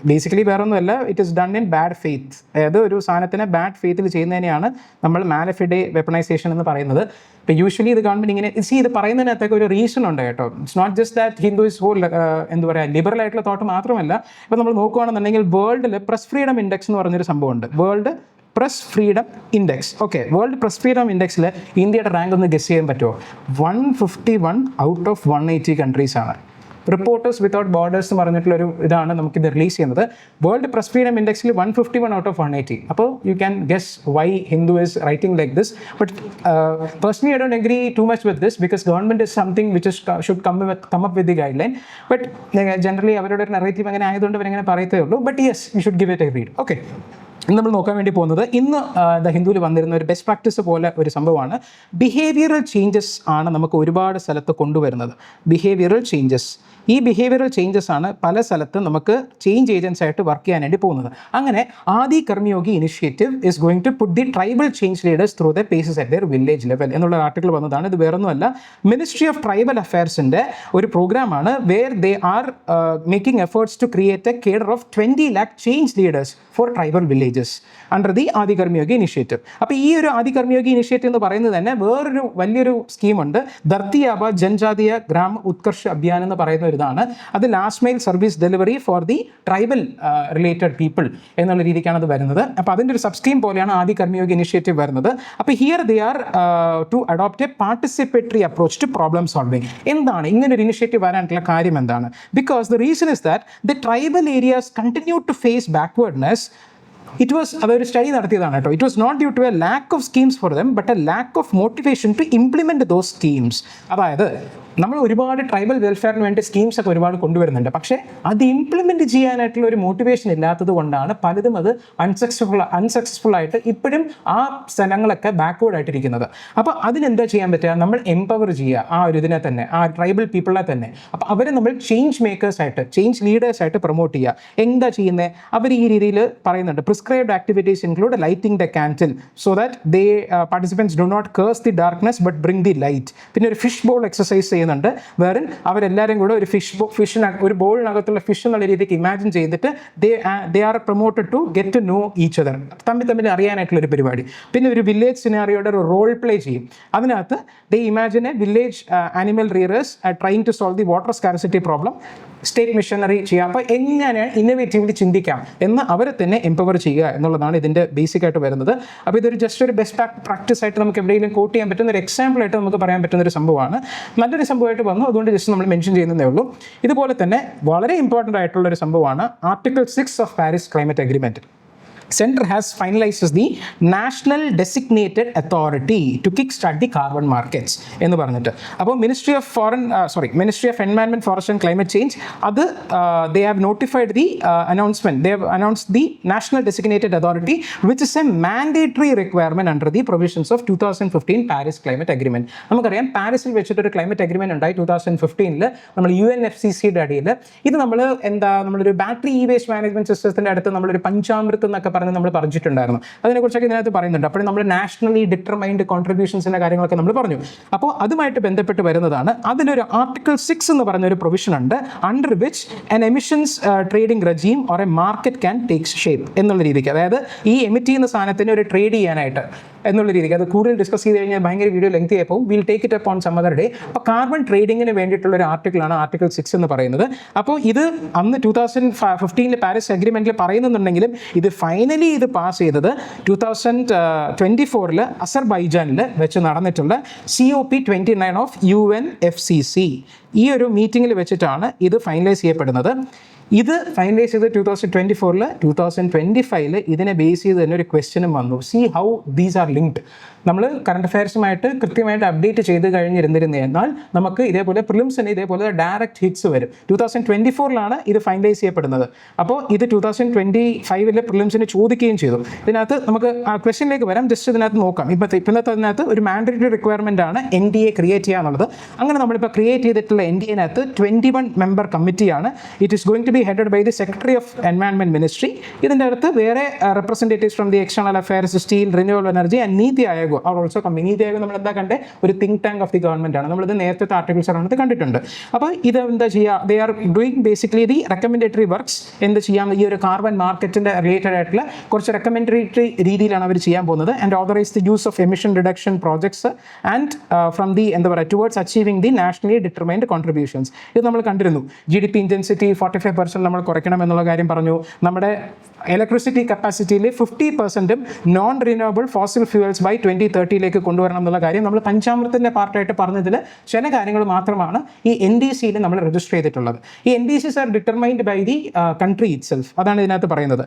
basically വേറെ ഒന്നുമല്ല, it is done in bad faith. അതായത് ഒരു സാധനത്തിനെ ബാഡ് ഫെയ്ത്തിൽ ചെയ്യുന്നതിനെയാണ് നമ്മൾ മാലഫിഡെ വെപ്പണൈസേഷൻ എന്ന് പറയുന്നത്. ഇപ്പോൾ യൂഷ്വലി ഇത് ഗവൺമെൻറ് ഇങ്ങനെ ഇത് പറയുന്നതിനകത്തൊക്കെ ഒരു റീസൺ ഉണ്ട് കേട്ടോ. It's not just that Hindu is whole എന്താ പറയുക ലിബറൽ ആയിട്ടുള്ള തോട്ട് മാത്രമല്ല. ഇപ്പോൾ നമ്മൾ നോക്കുകയാണെന്നുണ്ടെങ്കിൽ വേൾഡിൽ പ്രസ് ഫ്രീഡം ഇൻഡെക്സ് എന്ന് പറഞ്ഞൊരു സംഭവമുണ്ട്. World press freedom index. Okay, world press freedom ഇൻഡെക്സിൽ ഇന്ത്യയുടെ റാങ്ക് ഒന്ന് ഗസ് ചെയ്യാൻ പറ്റുമോ? 151 ഔട്ട് ഓഫ് 180 കൺട്രീസാണ്. റിപ്പോർട്ടേഴ്സ് വിത്തൗട്ട് ബോർഡേഴ്സ് എന്ന് പറഞ്ഞിട്ടുള്ളൊരു ഇതാണ് നമുക്കിത് റിലീസ് ചെയ്യുന്നത്. വേൾഡ് പ്രസ് ഫ്രീഡം ഇൻഡെക്സിൽ 151 ഔട്ട് ഓഫ് 180. അപ്പോൾ you can guess why Hindu is writing like this. But personally I don't agree too much with this because government is something which should come up with the guide line. But generally അവരുടെ ഒരു നെറേറ്റീവ് അങ്ങനെ ആയതുകൊണ്ട് അവരങ്ങനെ പറയത്തേ ഉള്ളൂ. But yes, you should give it A read. Okay, നമ്മൾ നോക്കാൻ വേണ്ടി പോകുന്നത് ഇന്ന് ദ ഹിന്ദുവിൽ വന്നിരുന്ന ഒരു ബെസ്റ്റ് പ്രാക്ടീസ് പോലെ ഒരു സംഭവമാണ്. ബിഹേവിയറൽ ചേഞ്ചസ് ആണ് നമുക്ക് ഒരുപാട് സ്ഥലത്ത് കൊണ്ടുവരുന്നത്. ബിഹേവിയറൽ ചേഞ്ചസ്, ഈ ബിഹേവിയറൽ ചേഞ്ചസ് ആണ് പല സ്ഥലത്തും നമുക്ക് ചേഞ്ച് ഏജൻസ് ആയിട്ട് വർക്ക് ചെയ്യാൻ വേണ്ടി പോകുന്നത്. അങ്ങനെ Adi Karmayogi initiative is going to put the tribal change leaders through the paces at the village level എന്നുള്ള ആർട്ടിക്കിൾ വന്നതാണ്. ഇത് വേറൊന്നുമല്ല, മിനിസ്ട്രി ഓഫ് ട്രൈബൽ അഫയർസിൻ്റെ ഒരു പ്രോഗ്രാമാണ് where they are making efforts to create a cadre of 20 lakh change leaders for tribal villages under the Adi Karmayogi initiative. അപ്പോൾ ഈ ഒരു ആദി കർമ്മയോഗി ഇനിഷ്യേറ്റീവ് എന്ന് പറയുന്നത് തന്നെ വേറൊരു വലിയൊരു സ്കീമുണ്ട്, ധർത്തി ആബ ജനജാതീയ ഗ്രാമ ഉത്കർഷ് അഭിയാൻ എന്ന് പറയുന്ന ഒരു ഇതാണ്. അത് last mile service delivery for the tribal related people എന്നുള്ള രീതിക്കാണ് അത് വരുന്നത്. അപ്പോൾ അതിൻ്റെ ഒരു സബ് സ്കീം പോലെയാണ് ആദി കർമ്മയോഗി ഇനിഷ്യേറ്റീവ് വരുന്നത്. അപ്പോൾ here they are to adopt a participatory approach to problem solving. എന്താണ് ഇങ്ങനെ ഒരു ഇനിഷ്യേറ്റീവ് വരാനുള്ള കാര്യം എന്താണ്? Because the reason is that the tribal areas continue to face backwardness. അതൊരു സ്റ്റഡി നടത്തിയതാണ് കേട്ടോ. It was not due to a lack of schemes for them but a lack of motivation to implement those schemes. അതായത് നമ്മൾ ഒരുപാട് ട്രൈബൽ വെൽഫെയറിന് വേണ്ടി സ്കീംസ് ഒക്കെ ഒരുപാട് കൊണ്ടുവരുന്നുണ്ട്, പക്ഷേ അത് ഇംപ്ലിമെൻറ്റ് ചെയ്യാനായിട്ടുള്ള ഒരു മോട്ടിവേഷൻ ഇല്ലാത്തത് കൊണ്ടാണ് പലതും അത് അൺസക്സസ്ഫുൾ ആയിട്ട് ഇപ്പോഴും ആ സ്ഥലങ്ങളൊക്കെ ബാക്ക്വേർഡ് ആയിട്ടിരിക്കുന്നത്. അപ്പോൾ അതിനെന്താ ചെയ്യാൻ പറ്റുക? നമ്മൾ എംപവർ ചെയ്യുക ആ ഒരു ഇതിനെ തന്നെ, ആ ട്രൈബൽ പീപ്പിളിനെ തന്നെ. അപ്പോൾ അവരെ നമ്മൾ ചേഞ്ച് മേക്കേഴ്സായിട്ട്, ചേഞ്ച് ലീഡേഴ്സായിട്ട് പ്രൊമോട്ട് ചെയ്യുക. എന്താ ചെയ്യുന്നത്? അവർ ഈ രീതിയിൽ പറയുന്നുണ്ട്, prescribed activities include lighting the candle so that they participants do not curse the darkness but bring the light. പിന്നെ ഒരു ഫിഷ് ബോൾ എക്സസൈസ് ചെയ്യുന്നുണ്ട്, വേറെ അവരെല്ലാവരും കൂടെ ഒരു ഒരു ബോളിനകത്തുള്ള ഫിഷ് എന്നുള്ള രീതിക്ക് ഇമാജിൻ ചെയ്തിട്ട് they are promoted to get to know each other, തമ്മിൽ അറിയാനായിട്ടുള്ള ഒരു പരിപാടി. പിന്നെ ഒരു വില്ലേജ് സിനാറിയോയുടെ ഒരു റോൾ പ്ലേ ചെയ്യും. അതിനകത്ത് they imagine a village animal rearers trying to solve the water scarcity problem. State machinery ചെയ്യാം. അപ്പോൾ എങ്ങനെ ഇന്നോവേറ്റീവ്ലി ചിന്തിക്കാം എന്ന് അവരെ തന്നെ എംപവർ ചെയ്യുക എന്നുള്ളതാണ് ഇതിൻ്റെ ബേസിക് ആയിട്ട് വരുന്നത്. അപ്പോൾ ഇതൊരു ജസ്റ്റ് ഒരു ബെസ്റ്റ് പ്രാക്ടീസ് ആയിട്ട് നമുക്ക് എവിടെയെങ്കിലും കോട്ട് ചെയ്യാൻ പറ്റുന്ന ഒരു എക്സാമ്പിൾ ആയിട്ട് നമുക്ക് പറയാൻ പറ്റുന്ന ഒരു സംഭവമാണ്. നല്ലൊരു സംഭവമായിട്ട് വന്നു, അതുകൊണ്ട് ജസ്റ്റ് നമ്മൾ മെൻഷൻ ചെയ്യുന്നതേ ഉള്ളൂ. ഇതുപോലെ തന്നെ വളരെ ഇമ്പോർട്ടൻ്റ് ആയിട്ടുള്ള ഒരു സംഭവമാണ് article 6 of Paris climate agreement. Center has finalized the National Designated Authority to kickstart the carbon markets എന്ന് പറഞ്ഞിട്ട്. അപ്പോൾ ministry of environment forest and climate change അത് they have notified the announcement. They have announced the National Designated Authority which is a mandatory requirement under the provisions of 2015 Paris Climate Agreement. നമുക്കറിയാം പാരീസിൽ വെച്ചിട്ടൊരു ക്ലൈമറ്റ് അഗ്രിമെൻറ്റ് ഉണ്ടായി 2015. നമ്മൾ UNFCCയുടെ അടിയിൽ ഇത് നമ്മളൊരു ബാറ്ററി ഇ വേസ്റ്റ് മാനേജ്മെൻറ്റ് സിസ്റ്റത്തിൻ്റെ അടുത്ത് നമ്മളൊരു പഞ്ചാമൃതം എന്നൊക്കെ നമ്മൾ പറഞ്ഞിട്ടുണ്ടായിരുന്നു. അതിനെക്കുറിച്ചൊക്കെ ഇതിനകത്ത് പറയുന്നുണ്ട്. അപ്പോൾ നമ്മൾ നാഷണലി ഡിറ്റർമൈൻഡ് കോൺട്രിബ്യൂഷൻസിൻ്റെ കാര്യങ്ങളൊക്കെ നമ്മൾ പറഞ്ഞു. അപ്പോൾ അതുമായിട്ട് ബന്ധപ്പെട്ട് വരുന്നതാണ്. അതിലൊരു ആർട്ടിക്കിൾ 6 എന്ന് പറഞ്ഞൊരു പ്രൊവിഷൻ ഉണ്ട്, under which an emissions trading regime or A market can takes shape എന്നുള്ള രീതിക്ക്. അതായത് ഈ എമിറ്റ് ചെയ്യുന്ന സാധനത്തിന് ഒരു ട്രേഡ് ചെയ്യാനായിട്ട് എന്നുള്ള രീതിക്ക്. അത് കൂടുതൽ ഡിസ്കസ് ചെയ്ത് കഴിഞ്ഞാൽ ഭയങ്കര വീഡിയോ ലെങ്തി ആയപ്പോൾ will take it up on some other day. അപ്പോൾ കാർബൺ ട്രേഡിങ്ങിന് വേണ്ടിയിട്ടുള്ള ഒരു ആർട്ടിക്കിളാണ് ആർട്ടിക്കിൾ 6 എന്ന് പറയുന്നത്. അപ്പോൾ ഇത് അന്ന് 2015 പാരീസ് അഗ്രിമെൻറ്റിൽ പറയുന്നുണ്ടെങ്കിലും ഇത് ഫൈനലി ഇത് പാസ് ചെയ്തത് 2024 അസർബൈജാനിൽ വെച്ച് നടന്നിട്ടുള്ള COP29 ഓഫ് UNFCC ഈ ഒരു മീറ്റിങ്ങിൽ വെച്ചിട്ടാണ് ഇത് ഫൈനലൈസ് ചെയ്യപ്പെടുന്നത്. ഇത് ഫൈനലൈസ് ചെയ്ത് 2024 2025 ഇതിനെ ബേസ് ചെയ്ത് തന്നെ ഒരു ക്വസ്റ്റ്യനും വന്നു. See how these are linked. നമ്മൾ കറണ്ട് അഫയർസുമായിട്ട് കൃത്യമായിട്ട് അപ്ഡേറ്റ് ചെയ്ത് കഴിഞ്ഞിരുന്നിരുന്നാൽ നമുക്ക് ഇതേപോലെ പ്രിലിംസിന് ഇതേപോലെ ഡയറക്റ്റ് ഹിറ്റ്സ് വരും. 2024 ഇത് ഫൈനലൈസ് ചെയ്യപ്പെടുന്നത്. അപ്പോൾ ഇത് 2025 പ്രിലിംസിന് ചോദിക്കുകയും ചെയ്തു. ഇതിനകത്ത് നമുക്ക് ആ ക്വസ്റ്റ്യനിലേക്ക് വരാം. ജസ്റ്റ് ഇതിനകത്ത് നോക്കാം. ഇപ്പോഴത്തെ അതിനകത്ത് ഒരു മാൻഡേറ്ററി റിക്വയർമെൻ്റ് ആണ് NDA ക്രിയേറ്റ് ചെയ്യുക എന്നുള്ളത്. അങ്ങനെ നമ്മളിപ്പോൾ ക്രിയേറ്റ് ചെയ്തിട്ടുള്ള NDA-നകത്ത് 21 മെമ്പർ കമ്മിറ്റിയാണ്. It is going to be be headed by the secretary of environment ministry. ഇതിൻ്റെ അടുത്ത് വേറെ representatives from the external affairs, steel, renewable energy and NITI Aayog are also coming. NITI Aayog നമ്മൾ എന്താ കണ്ടേ, ഒരു think tank of the government ആണ്. നമ്മളിത് നേരത്തെ ആർട്ടിക്കിൾസിനകത്ത് കണ്ടിട്ടുണ്ട്. അപ്പോൾ ഇത് എന്താ ചെയ്യുക, they are doing basically the recommendatory works. എന്ത് ചെയ്യാം, ഈ ഒരു കാർബൺ മാർക്കറ്റിന്റെ റിലേറ്റഡ് ആയിട്ടുള്ള കുറച്ച് റെക്കമെൻഡറി രീതിയിലാണ് അവർ ചെയ്യാൻ പോകുന്നത്. And authorise the use of emission reduction projects and from the എന്താ പറയുക towards achieving the nationally determined contributions. ഇത് നമ്മൾ കണ്ടിരുന്നു. GDP ഇൻറ്റൻസിറ്റി 45% നമ്മൾ കുറയ്ക്കണം എന്നുള്ള കാര്യം പറഞ്ഞു. നമ്മുടെ ഇലക്ട്രിസിറ്റി കപ്പാസിറ്റിയിൽ 50% non renewable fossil fuels by 2030 കൊണ്ടുവരണം എന്നുള്ള കാര്യം നമ്മൾ പഞ്ചാമൃത്തിൻ്റെ പാർട്ടായിട്ട് പറഞ്ഞതിൽ ചില കാര്യങ്ങൾ മാത്രമാണ് ഈ NDCയിൽ നമ്മൾ രജിസ്റ്റർ ചെയ്തിട്ടുള്ളത്. ഈ NDCs are determined by the country itself. അതാണ് ഇതിനകത്ത് പറയുന്നത്.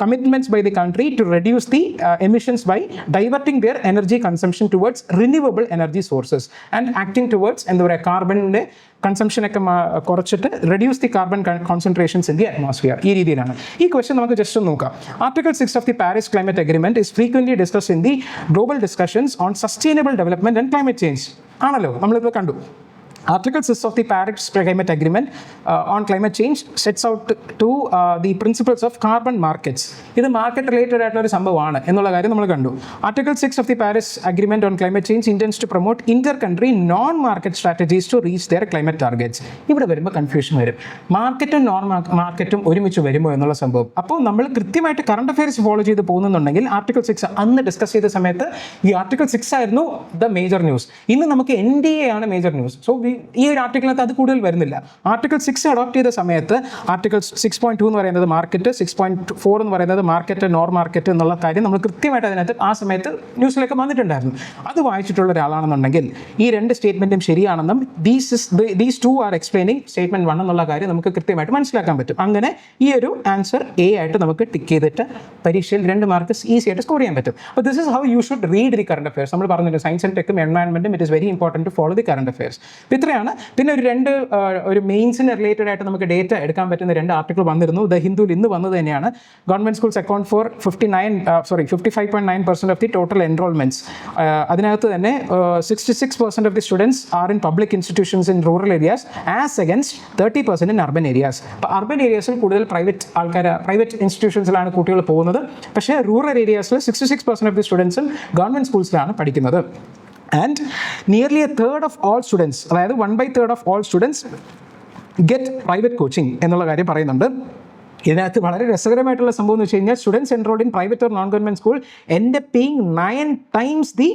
Commitments by the country to reduce the emissions by diverting their energy consumption towards renewable energy sources and acting towards എന്താ പറയുക കാർബണിൻ്റെ കൺസംഷനൊക്കെ കുറച്ചിട്ട് reduce the carbon concentrations in the atmosphere. ഈ രീതിയിലാണ്. ഈ ക്വസ്റ്റ്യൻ നമുക്ക് ജസ്റ്റ് ഒന്ന് നോക്കാം. Article 6 of the Paris climate agreement is frequently discuss in the global discussions on sustainable development and climate change ആണല്ലോ, നമ്മളിപ്പോൾ കണ്ടു. Article 6 of the Paris Climate Agreement on climate change sets out to the principles of carbon markets. ഇത് മാർക്കറ്റ് റിലേറ്റഡ് ആയിട്ടുള്ള ഒരു സംഭവമാണ് എന്നുള്ള കാര്യം നമ്മൾ കണ്ടു. Article 6 of the Paris Agreement on climate change intends to promote inter-country non-market strategies to reach their climate targets. ഇവിടെ വരുമ്പോൾ കൺഫ്യൂഷൻ വരും. മാർക്കറ്റും നോൺ മാർക്കറ്റും ഒരുമിച്ച് വരുമോ എന്നുള്ള സംഭവം. അപ്പോൾ നമ്മൾ കൃത്യമായിട്ട് കറണ്ട് അഫയേഴ്സ് ഫോളോ ചെയ്ത് പോകുന്നുണ്ടെങ്കിൽ ആർട്ടിക്കിൾ 6 അന്ന് ഡിസ്കസ് ചെയ്ത സമയത്ത് ഈ ആർട്ടിക്കിൾ 6 ആയിരുന്നു ദ മേജർ ന്യൂസ്. ഇന്ന് നമുക്ക് NDA ആണ് മേജർ ന്യൂസ്. സോ ഈ ഒരു ആർട്ടിക്കിളിനകത്ത് അത് കൂടുതൽ വരുന്നില്ല. ആർട്ടിക്കിൾ 6 അഡോപ്റ്റ് ചെയ്ത സമയത്ത് ആർട്ടിക്കിൾ 6.2 എന്ന് പറയുന്നത് മാർക്കറ്റ്, 6.4 എന്ന് പറയുന്നത് മാർക്കറ്റ്, നോർ മാർക്കറ്റ് എന്നുള്ള കാര്യം നമ്മൾ കൃത്യമായിട്ട് അതിനകത്ത് ആ സമയത്ത് ന്യൂസിലേക്ക് വന്നിട്ടുണ്ടായിരുന്നു. അത് വായിച്ചിട്ടുള്ള ഒരാളാണെന്നുണ്ടെങ്കിൽ ഈ രണ്ട് സ്റ്റേറ്റ്മെൻറ്റും ശരിയാണെന്നും these two are explaining statement 1 എന്നുള്ള കാര്യം നമുക്ക് കൃത്യമായിട്ട് മനസ്സിലാക്കാൻ പറ്റും. അങ്ങനെ ഈ ഒരു ആൻസർ A ആയിട്ട് നമുക്ക് ടിക്ക് ചെയ്തിട്ട് പരീക്ഷയിൽ 2 മാർക്ക് ഈസി ആയിട്ട് സ്കോർ ചെയ്യാൻ പറ്റും. അപ്പോൾ this is how you should read the current affairs. നമ്മൾ പറഞ്ഞിട്ടുണ്ട് സയൻസ് ആൻഡ് ടെക്കും എൻവയൺമെൻറ്റും it is very important to follow the current affairs. ഇത്രയാണ്. പിന്നെ ഒരു മെയിൻസിന് റിലേറ്റഡ് ആയിട്ട് നമുക്ക് ഡേറ്റ എടുക്കാൻ പറ്റുന്ന 2 ആർട്ടിക്കിൾ വന്നിരുന്നു. ദ ഹിന്ദുവിൽ ഇന്ന് വന്നത് തന്നെയാണ്. Government schools account for 55.9% of the total enrolments. അതിനകത്ത് തന്നെ 66% of the students are in public institutions in rural areas as against 30% in urban areas. അപ്പോൾ അർബൻ ഏരിയാസിൽ കൂടുതൽ പ്രൈവറ്റ് ഇൻസ്റ്റിറ്റ്യൂഷൻസിലാണ് കുട്ടികൾ പോകുന്നത്. പക്ഷേ റൂറൽ ഏരിയാസിൽ 66% ഓഫ് ദി സ്റ്റുഡൻസും ഗവൺമെന്റ് സ്കൂൾസിലാണ് പഠിക്കുന്നത്. And nearly a third of all students, അതായത് 1/3 of all students get private coaching എന്നുള്ള കാര്യം പറയുന്നുണ്ട്. ഇതിനകത്ത് വളരെ രസകരമായിട്ടുള്ള സംഭവം എന്ന് വെച്ച് കഴിഞ്ഞാൽ students enrolled in private or non government school end up paying 9 times the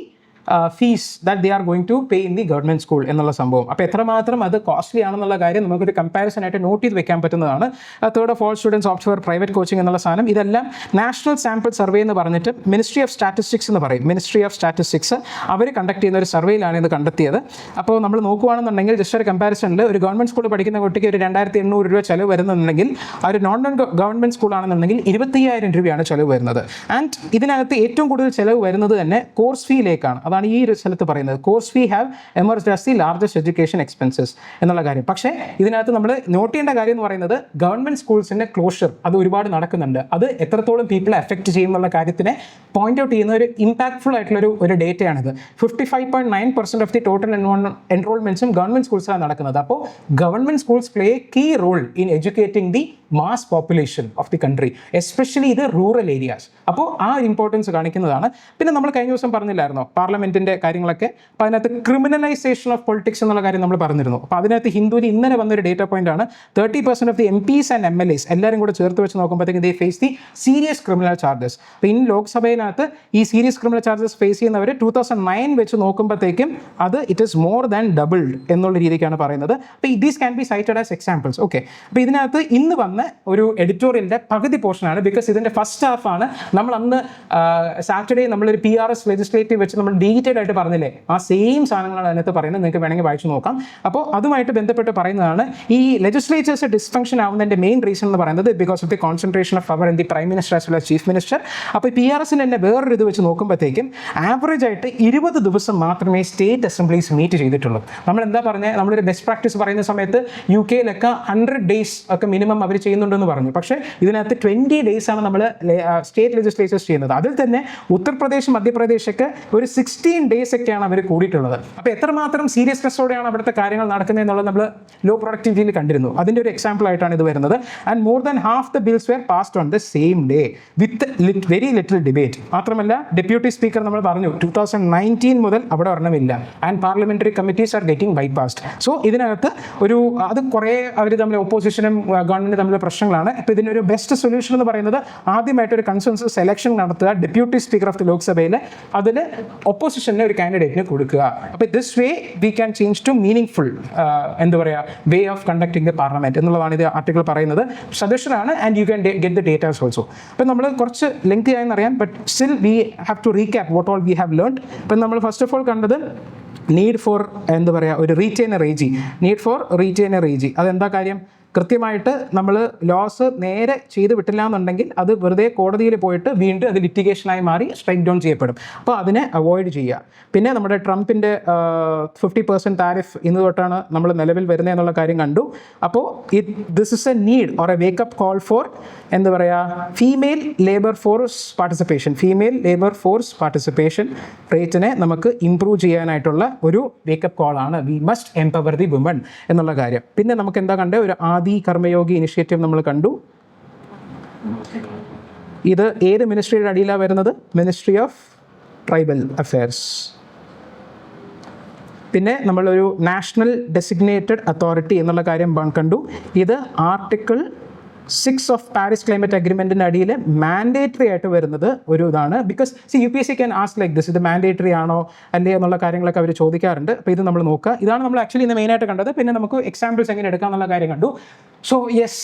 fees that they are going to pay in the government school എന്നുള്ള സംഭവം. അപ്പോൾ എത്രമാത്രം അത് കോസ്റ്റ്ലി ആണെന്നുള്ള കാര്യം നമുക്കൊരു കമ്പാരിസൺ ആയിട്ട് നോട്ട് ചെയ്ത് വെക്കാൻ പറ്റുന്നതാണ്. Third of all students opt for private coaching എന്നുള്ള സാധനം. ഇതെല്ലാം നാഷണൽ സാമ്പിൾ സർവേ എന്ന് പറഞ്ഞിട്ട് മിനിസ്ട്രി ഓഫ് സ്റ്റാറ്റിസ്റ്റിക്സ് എന്ന് പറയും. മിനിസ്ട്രി ഓഫ് സ്റ്റാറ്റിസ്റ്റിക്സ് അവർ കണ്ടക്ട് ചെയ്യുന്ന ഒരു സർവേയിലാണ് ഇത് കണ്ടെത്തിയത്. അപ്പോൾ നമ്മൾ നോക്കുകയാണെന്നുണ്ടെങ്കിൽ ജസ്റ്റ് ഒരു കമ്പാരിസണിൽ ഒരു ഗവൺമെന്റ് സ്കൂളിൽ പഠിക്കുന്ന കുട്ടിക്ക് ഒരു 2,800 രൂപ ചിലവ് വരുന്നുണ്ടെങ്കിൽ ഒരു നോൺ ഗവൺമെന്റ് സ്കൂളാണെന്നുണ്ടെങ്കിൽ 25,000 രൂപയാണ് ചിലവ് വരുന്നത്. ആൻഡ് ഇതിനകത്ത് ഏറ്റവും കൂടുതൽ ചിലവ് വരുന്നത് തന്നെ കോഴ്സ് ഫീയിലേക്കാണ്. അതാണ് ഈ ഒരു സ്ഥലത്ത് പറയുന്നത്. Course fee have emerged as the largest education expenses എന്നുള്ള കാര്യം. പക്ഷേ ഇതിനകത്ത് നമ്മൾ നോട്ട് ചെയ്യേണ്ട കാര്യം എന്ന് പറയുന്നത് ഗവൺമെന്റ് സ്കൂൾസിന്റെ ക്ലോഷർ അത് ഒരുപാട് നടക്കുന്നുണ്ട്. അത് എത്രത്തോളം പീപ്പിളെ എഫക്ട് ചെയ്യും എന്നുള്ള കാര്യത്തിനെ പോയിന്റ് ഔട്ട് ചെയ്യുന്ന ഒരു ഇമ്പാക്ട്ഫുൾ ആയിട്ടുള്ള ഒരു ഡേറ്റയാണിത്. 55.9% ഓഫ് ദി ടോട്ടൽ എൻറോൾമെന്റ്സും ഗവൺമെന്റ് സ്കൂൾസിലാണ് നടക്കുന്നത്. അപ്പോൾ government schools play a key role in educating the mass population of the country, especially ഇത് റൂറൽ ഏരിയാസ്. അപ്പോൾ ആ ഒരു ഇമ്പോർട്ടൻസ് കാണിക്കുന്നതാണ്. പിന്നെ നമ്മൾ കഴിഞ്ഞ ദിവസം പറഞ്ഞില്ലായിരുന്നോ പാർലമെന്റിന്റെ കാര്യങ്ങളൊക്കെ. അപ്പോൾ അതിനകത്ത് ക്രിമിനലൈസേഷൻ ഓഫ് പൊളിറ്റിക്സ് എന്നുള്ള കാര്യം നമ്മൾ പറഞ്ഞിരുന്നു. അപ്പോൾ അതിനകത്ത് ഹിന്ദുവിൽ ഇന്നലെ വന്നൊരു ഡേറ്റ പോയിന്റ് ആണ്. 30% of the MPs and MLAs എല്ലാവരും കൂടെ ചേർത്ത് വെച്ച് നോക്കുമ്പോഴത്തേക്കും they face the serious criminal charges. അപ്പോൾ ഇൻ ലോക്സഭയിനകത്ത് ഈ സീരിയസ് ക്രിമിനൽ ചാർജസ് ഫേസ് ചെയ്യുന്നവർ 2009 വെച്ച് നോക്കുമ്പോഴത്തേക്കും അത് it is more than doubled എന്നുള്ള രീതിക്കാണ് പറയുന്നത്. അപ്പോൾ these can be cited as examples. Okay, അപ്പോൾ ഇതിനകത്ത് ഇന്ന് വന്ന ഒരു എഡിറ്റോറിയലിന്റെ പകുതി പോർഷനാണ്. ബിക്കോസ് ഇതിന്റെ ഫസ്റ്റ് ഹാഫ് ആണ് നമ്മൾ അന്ന് സാറ്റർഡേ നമ്മളൊരു PRS ലെജിസ്ലേറ്റീവ് വെച്ച് നമ്മൾ ഡീറ്റെയിൽ ആയിട്ട് പറഞ്ഞില്ലേ, ആ സെയിം സാധനങ്ങളാണ് അതിനകത്ത് പറയുന്നത്. നിങ്ങൾക്ക് വേണമെങ്കിൽ വായിച്ചു നോക്കാം. അപ്പോൾ അതുമായിട്ട് ബന്ധപ്പെട്ട് പറയുന്നതാണ് ഈ ലെജിസ്ലേച്ചേഴ്സ് ഡിസ്ഫങ്ഷൻ ആവുന്നതിന്റെ മെയിൻ റീസൺ എന്ന് പറയുന്നത് because of the concentration of power in the prime minister as well as chief minister. അപ്പോൾ PRSന് തന്നെ വേറൊരു ഇത് വെച്ച് നോക്കുമ്പോഴത്തേക്കും ആവറേജ് ആയിട്ട് 20 ദിവസം മാത്രമേ സ്റ്റേറ്റ് അസംബ്ലീസ് മീറ്റ് ചെയ്തിട്ടുള്ളൂ. നമ്മൾ എന്താ പറഞ്ഞത്, നമ്മളൊരു ബെസ്റ്റ് പ്രാക്ടീസ് പറയുന്ന സമയത്ത് UK-ലൊക്കെ 100 days ഒക്കെ മിനിമം അവർ ചെയ്യുന്നുണ്ടെന്ന് പറഞ്ഞു. പക്ഷേ ഇതിനകത്ത് 20 days ആണ് നമ്മൾ സ്റ്റേറ്റ് ലെജിസ്ലേച്ചേഴ്സ് ചെയ്യുന്നത്. അതിൽ തന്നെ ഉത്തർപ്രദേശ്, മധ്യപ്രദേശ് ഒക്കെ ഒരു 60 16 days ഒക്കെയാണ് അവർ കൂടിയിട്ടുള്ളത്. അപ്പോൾ എത്രമാത്രം സീരിയസ്നെസ്സോടെയാണ് അവിടുത്തെ കാര്യങ്ങൾ നടക്കുന്നത് എന്നുള്ളത് നമ്മൾ ലോ പ്രൊഡക്ടിവിറ്റിയിൽ കണ്ടിരുന്നു. അതിൻ്റെ ഒരു എക്സാമ്പിൾ ആയിട്ടാണ് ഇത് വരുന്നത്. And more than half the bills were passed on the same day with very little debate. മാത്രമല്ല ഡെപ്യൂട്ടി സ്പീക്കർ നമ്മൾ പറഞ്ഞു 2019 മുതൽ അവിടെ ഒരെണ്ണമില്ല. And parliamentary committees are getting bypassed. So ഇതിനകത്ത് അത് കുറേ അവർ തമ്മിൽ ഓപ്പോസിഷനും ഗവൺമെൻറ് തമ്മിലുള്ള പ്രശ്നങ്ങളാണ്. അപ്പോൾ ഇതിനൊരു ബെസ്റ്റ് സൊല്യൂഷൻ എന്ന് പറയുന്നത് ആദ്യമായിട്ടൊരു കൺസെൻസസ് എലക്ഷൻ നടത്തുക, ഡെപ്യൂട്ടി സ്പീക്കർ ഓഫ് ദി ലോക്സഭയിൽ അതിൽ ഒപ്പോസിഷനെ ഒരു കാൻഡിഡേറ്റിന് കൊടുക്കുക. അപ്പോൾ this way we can change to meaning എന്താ പറയുക way of conducting the parliament എന്നുള്ളതാണ് ഇത് ആർട്ടിക്കിൾ പറയുന്നത്. സജഷനാണ് and you can get the datas also. അപ്പം നമ്മൾ കുറച്ച് ലെങ്തി ആയെന്നറിയാം, but still we have to recap what all we have learned. ഇപ്പം നമ്മൾ ഫസ്റ്റ് ഓഫ് ഓൾ കണ്ടത് നീഡ് ഫോർ എന്താ പറയുക ഒരു retainer AG, need for retainer AG. അതെന്താ കാര്യം? കൃത്യമായിട്ട് നമ്മൾ ലോസ് നേരെ ചെയ്ത് വിട്ടില്ല എന്നുണ്ടെങ്കിൽ അത് വെറുതെ കോടതിയിൽ പോയിട്ട് വീണ്ടും അത് ലിറ്റിഗേഷനായി മാറി സ്ട്രൈക്ക് ഡൗൺ ചെയ്യപ്പെടും. അപ്പോൾ അതിനെ അവോയ്ഡ് ചെയ്യുക. പിന്നെ നമ്മുടെ ട്രംപിൻ്റെ 50% താരിഫ് ഇന്ന് തൊട്ടാണ് നമ്മൾ നിലവിൽ വരുന്നത് എന്നുള്ള കാര്യം കണ്ടു. അപ്പോൾ this is a need or a wake up call for എന്താ പറയുക ഫീമെയിൽ ലേബർ ഫോഴ്സ് പാർട്ടിസിപ്പേഷൻ റേറ്റിനെ നമുക്ക് ഇംപ്രൂവ് ചെയ്യാനായിട്ടുള്ള ഒരു വേക്കപ്പ് കോളാണ്. We must empower the women എന്നുള്ള കാര്യം. പിന്നെ നമുക്ക് എന്താ കണ്ടേ ഒരു ആദി കർമ്മയോഗി ഇനിഷ്യേറ്റീവ് നമ്മൾ കണ്ടു. ഇത് ഏത് മിനിസ്ട്രിയുടെ അടിയിലാണ് വരുന്നത്? Ministry of tribal affairs. പിന്നെ നമ്മളൊരു നാഷണൽ ഡെസിഗ്നേറ്റഡ് അതോറിറ്റി എന്നുള്ള കാര്യം കണ്ടു. ഇത് ആർട്ടിക്കിൾ 6 ഓഫ് പാരീസ് ക്ലൈമറ്റ് അഗ്രിമെൻറ്റിൻ്റെ അടിയിൽ മാൻഡേറ്ററി ആയിട്ട് വരുന്നത് ഒരു ഇതാണ്. Because UPSC can ask like this, ഇത് മാൻഡേറ്ററി ആണോ അല്ലേ എന്നുള്ള കാര്യങ്ങളൊക്കെ അവർ ചോദിക്കാറുണ്ട്. അപ്പോൾ ഇത് നമ്മൾ നോക്കുക. ഇതാണ് നമ്മൾ ആക്ച്വലി ഇന്ന് മെയിനായിട്ട് കണ്ടത്. പിന്നെ നമുക്ക് എക്സാമ്പിൾസ് എങ്ങനെ എടുക്കാം എന്നുള്ള കാര്യം കണ്ടു. സോ യെസ്,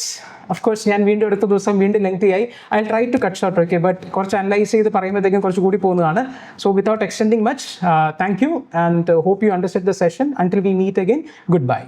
ഓഫ് കോഴ്സ് ഞാൻ വീണ്ടും എടുത്ത ദിവസം വീണ്ടും ലെങ്തി ആയി. I try to cut short, okay, but കുറച്ച് അനലൈസ് ചെയ്ത് പറയുമ്പോഴത്തേക്കും കുറച്ച് കൂടി പോകുന്നതാണ്. So without extending much, thank you and hope you understand the session. Until we meet again, good by.